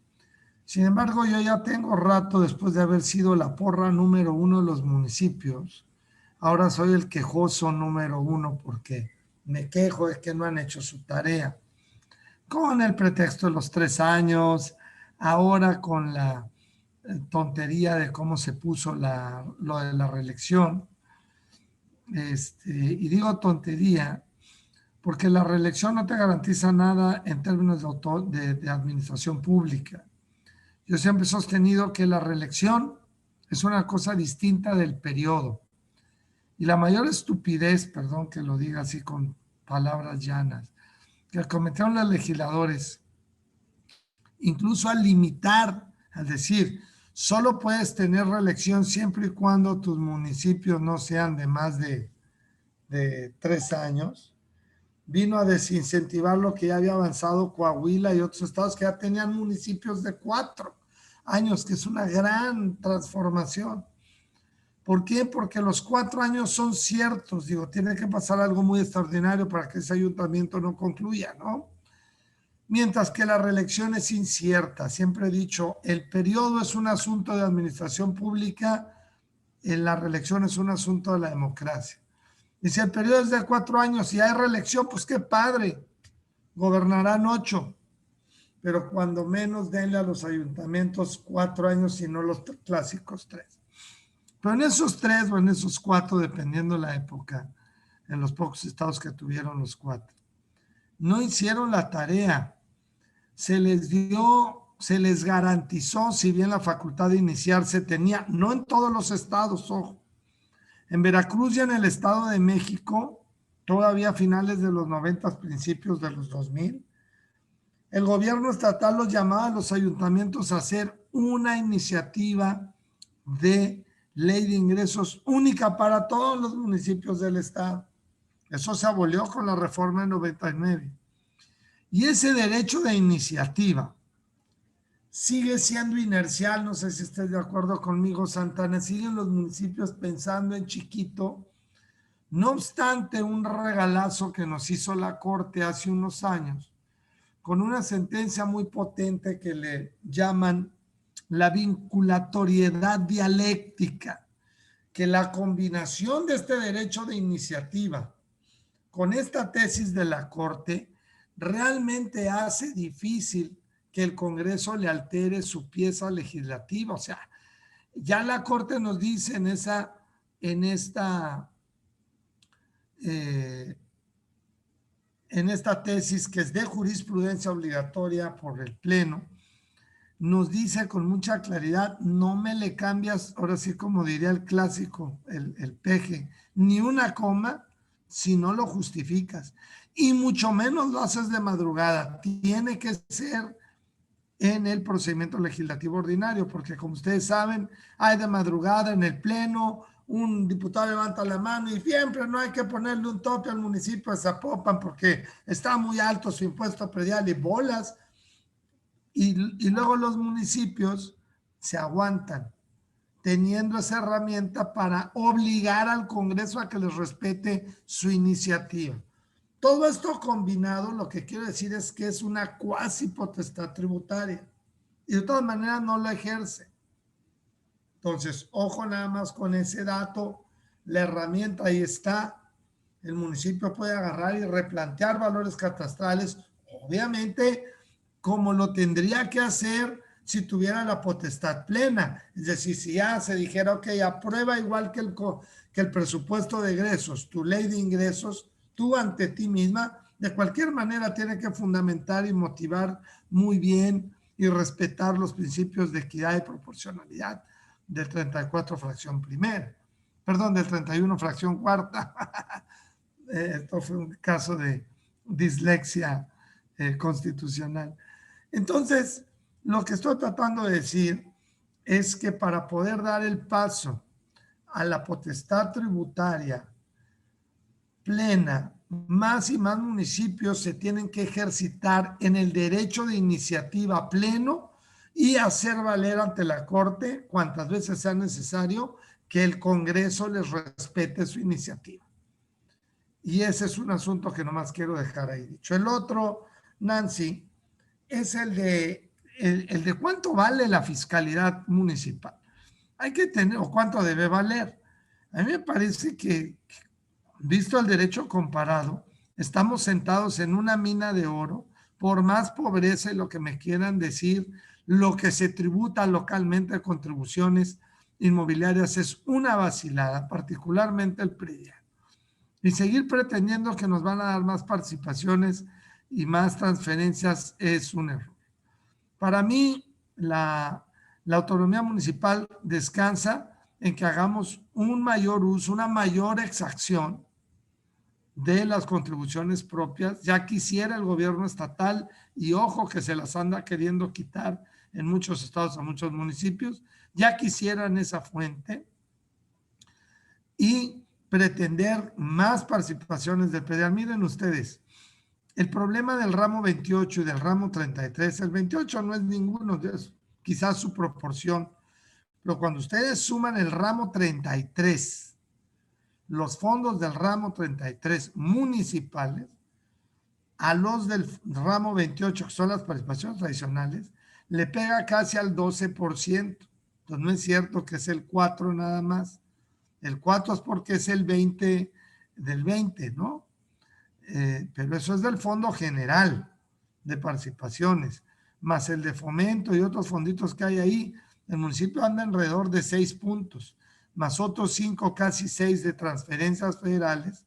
Sin embargo, yo ya tengo rato después de haber sido la porra número 1 de los municipios. Ahora soy el quejoso número 1 porque me quejo de que no han hecho su tarea. Con el pretexto de los 3 años, ahora con la tontería de cómo se puso lo de la reelección. Y digo tontería porque la reelección no te garantiza nada en términos de administración pública. Yo siempre he sostenido que la reelección es una cosa distinta del periodo. Y la mayor estupidez, perdón que lo diga así con palabras llanas, que cometieron los legisladores, incluso al limitar, al decir, solo puedes tener reelección siempre y cuando tus municipios no sean de más de 3 años, vino a desincentivar lo que ya había avanzado Coahuila y otros estados que ya tenían municipios de 4 años, que es una gran transformación. ¿Por qué? Porque los 4 años son ciertos, digo, tiene que pasar algo muy extraordinario para que ese ayuntamiento no concluya, ¿no? Mientras que la reelección es incierta. Siempre he dicho, el periodo es un asunto de administración pública, la reelección es un asunto de la democracia. Y si el periodo es de 4 años y hay reelección, pues qué padre, gobernarán 8. Pero cuando menos denle a los ayuntamientos 4 años y no los clásicos 3. Pero en esos 3 o en esos 4, dependiendo de la época, en los pocos estados que tuvieron los 4, no hicieron la tarea. Se les garantizó, si bien la facultad de iniciar se tenía, no en todos los estados, ojo. En Veracruz y en el Estado de México, todavía a finales de los 90, principios de los 2000, el gobierno estatal los llamaba a los ayuntamientos a hacer una iniciativa de ley de ingresos única para todos los municipios del estado. Eso se abolió con la reforma de 99. Y ese derecho de iniciativa sigue siendo inercial, no sé si estés de acuerdo conmigo, Santana, siguen los municipios pensando en chiquito, no obstante un regalazo que nos hizo la Corte hace unos años, con una sentencia muy potente que le llaman la vinculatoriedad dialéctica, que la combinación de este derecho de iniciativa con esta tesis de la Corte realmente hace difícil que el Congreso le altere su pieza legislativa. O sea, ya la Corte nos dice en esta tesis que es de jurisprudencia obligatoria por el Pleno, nos dice con mucha claridad, no me le cambias, ahora sí como diría el clásico, el peje, ni una coma si no lo justificas. Y mucho menos lo haces de madrugada. Tiene que ser en el procedimiento legislativo ordinario, porque como ustedes saben, hay de madrugada en el Pleno, un diputado levanta la mano y siempre no hay que ponerle un tope al municipio de Zapopan porque está muy alto su impuesto predial y bolas. Y luego los municipios se aguantan, teniendo esa herramienta para obligar al Congreso a que les respete su iniciativa. Todo esto combinado, lo que quiero decir es que es una cuasi potestad tributaria y de todas maneras no la ejerce. Entonces, ojo nada más con ese dato, la herramienta ahí está. El municipio puede agarrar y replantear valores catastrales, obviamente como lo tendría que hacer si tuviera la potestad plena. Es decir, si ya se dijera, ok, aprueba igual que el presupuesto de egresos, tu ley de ingresos, tú ante ti misma, de cualquier manera tiene que fundamentar y motivar muy bien y respetar los principios de equidad y proporcionalidad del 34 fracción primera, perdón, del 31 fracción cuarta. Esto fue un caso de dislexia constitucional. Entonces, lo que estoy tratando de decir es que para poder dar el paso a la potestad tributaria plena, más y más municipios se tienen que ejercitar en el derecho de iniciativa pleno y hacer valer ante la Corte, cuantas veces sea necesario, que el Congreso les respete su iniciativa. Y ese es un asunto que nomás quiero dejar ahí dicho. El otro, Nancy, es el de cuánto vale la fiscalidad municipal. Hay que tener, o cuánto debe valer. A mí me parece que, visto el derecho comparado, estamos sentados en una mina de oro, por más pobreza y lo que me quieran decir, lo que se tributa localmente a contribuciones inmobiliarias es una vacilada, particularmente el predial. Y seguir pretendiendo que nos van a dar más participaciones y más transferencias es un error. Para mí, la autonomía municipal descansa en que hagamos un mayor uso, una mayor exacción de las contribuciones propias. Ya quisiera el gobierno estatal, y ojo que se las anda queriendo quitar en muchos estados a muchos municipios, ya quisieran esa fuente y pretender más participaciones del predial. Miren ustedes, el problema del ramo 28 y del ramo 33, el 28 no es ninguno, es quizás su proporción, pero cuando ustedes suman el ramo 33, los fondos del ramo 33 municipales, a los del ramo 28, que son las participaciones tradicionales, le pega casi al 12%. Entonces no es cierto que es el 4 nada más. El 4 es porque es el 20 del 20, ¿no? Pero eso es del Fondo General de Participaciones, más el de Fomento y otros fonditos que hay ahí. El municipio anda alrededor de 6 puntos, más otros 5, casi 6 de transferencias federales.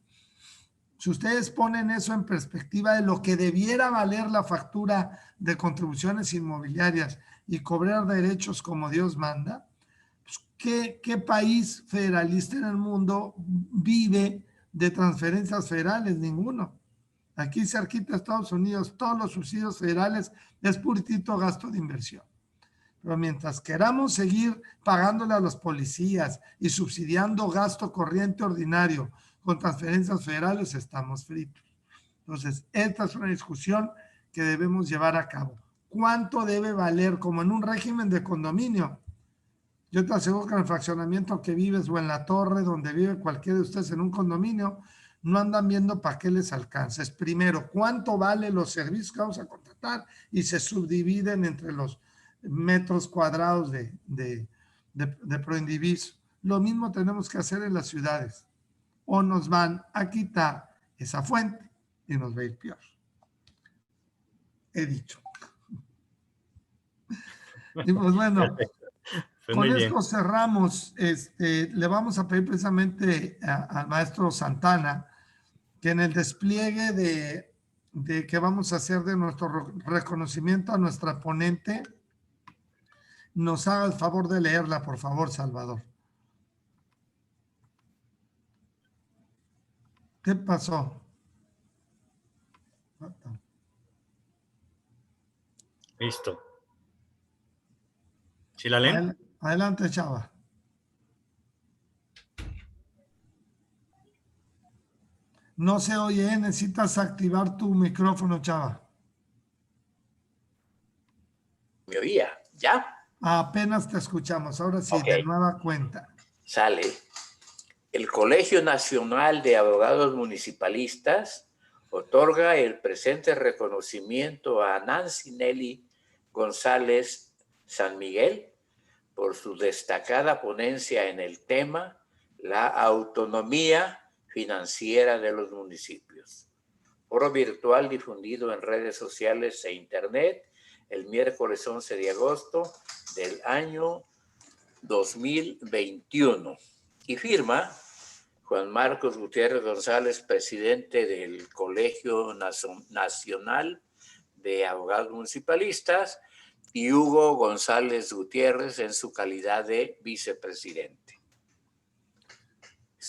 Si ustedes ponen eso en perspectiva de lo que debiera valer la factura de contribuciones inmobiliarias y cobrar derechos como Dios manda, pues, ¿qué país federalista en el mundo vive de transferencias federales? Ninguno. Aquí cerquita de Estados Unidos, todos los subsidios federales es puritito gasto de inversión. Pero mientras queramos seguir pagándole a los policías y subsidiando gasto corriente ordinario con transferencias federales, estamos fritos. Entonces, esta es una discusión que debemos llevar a cabo. ¿Cuánto debe valer? Como en un régimen de condominio. Yo te aseguro que en el fraccionamiento que vives o en la torre donde vive cualquiera de ustedes en un condominio, no andan viendo para qué les alcanza. Es primero, ¿cuánto valen los servicios que vamos a contratar? Y se subdividen entre los metros cuadrados de proindiviso. Lo mismo tenemos que hacer en las ciudades. O nos van a quitar esa fuente y nos va a ir peor. He dicho. Y pues bueno, con esto cerramos. Le vamos a pedir precisamente al maestro Santana que en el despliegue de que vamos a hacer de nuestro reconocimiento a nuestra ponente, nos haga el favor de leerla, por favor, Salvador. ¿Qué pasó? Listo. ¿Sí la leen? Adelante, Chava. No se oye, necesitas activar tu micrófono, Chava. ¿Me oía? ¿Ya? Apenas te escuchamos. Ahora sí, Ok. de nueva cuenta. Sale. El Colegio Nacional de Abogados Municipalistas otorga el presente reconocimiento a Nancy Nelly González San Miguel por su destacada ponencia en el tema la autonomía financiera de los municipios. Foro virtual difundido en redes sociales e internet el miércoles 11 de agosto del año 2021. Y firma Juan Marcos Gutiérrez González, presidente del Colegio Nacional de Abogados Municipalistas, y Hugo González Gutiérrez en su calidad de vicepresidente.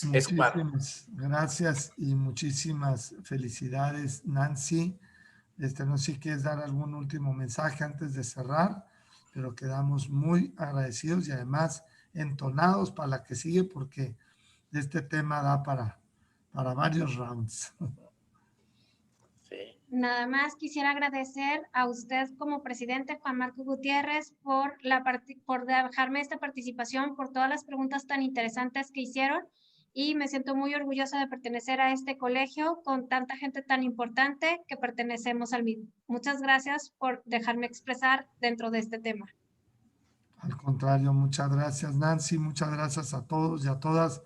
Muchísimas gracias y muchísimas felicidades, Nancy. No sé si quieres dar algún último mensaje antes de cerrar, pero quedamos muy agradecidos y además entonados para la que sigue, porque este tema da para varios rounds. Sí. Nada más quisiera agradecer a usted como presidente, Juan Marcos Gutiérrez, por dejarme esta participación, por todas las preguntas tan interesantes que hicieron, y me siento muy orgullosa de pertenecer a este colegio con tanta gente tan importante que pertenecemos al mismo. Muchas gracias por dejarme expresar dentro de este tema. Al contrario, muchas gracias, Nancy. Muchas gracias a todos y a todas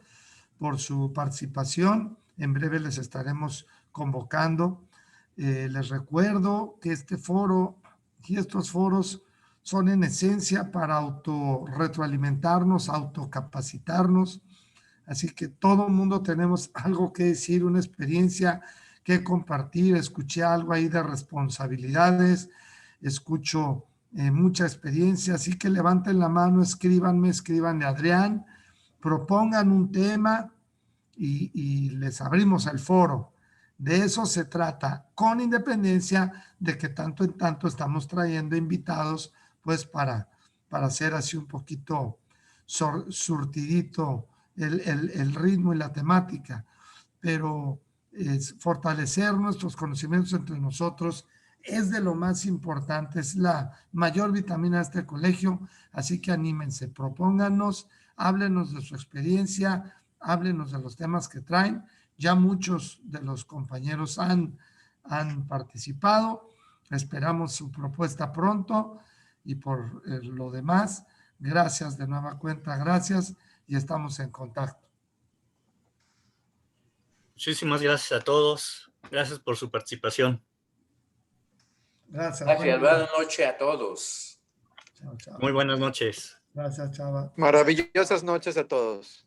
por su participación. En breve les estaremos convocando. Les recuerdo que este foro y estos foros son en esencia para autorretroalimentarnos, autocapacitarnos. Así que todo el mundo tenemos algo que decir, una experiencia que compartir. Escuché algo ahí de responsabilidades, escucho mucha experiencia, así que levanten la mano, escríbanle a Adrián, propongan un tema y les abrimos el foro. De eso se trata, con independencia de que tanto en tanto estamos trayendo invitados, pues para hacer así un poquito surtidito el ritmo y la temática, pero fortalecer nuestros conocimientos entre nosotros es de lo más importante, es la mayor vitamina de este colegio, así que anímense, propónganos, háblenos de su experiencia, háblenos de los temas que traen. Ya muchos de los compañeros han participado, esperamos su propuesta pronto, y por lo demás, gracias de nueva cuenta, gracias, y estamos en contacto. Muchísimas gracias a todos. Gracias por su participación. Gracias. Gracias. Buenas noches a todos. Chao, chao. Muy buenas noches. Gracias, Chava. Maravillosas noches a todos.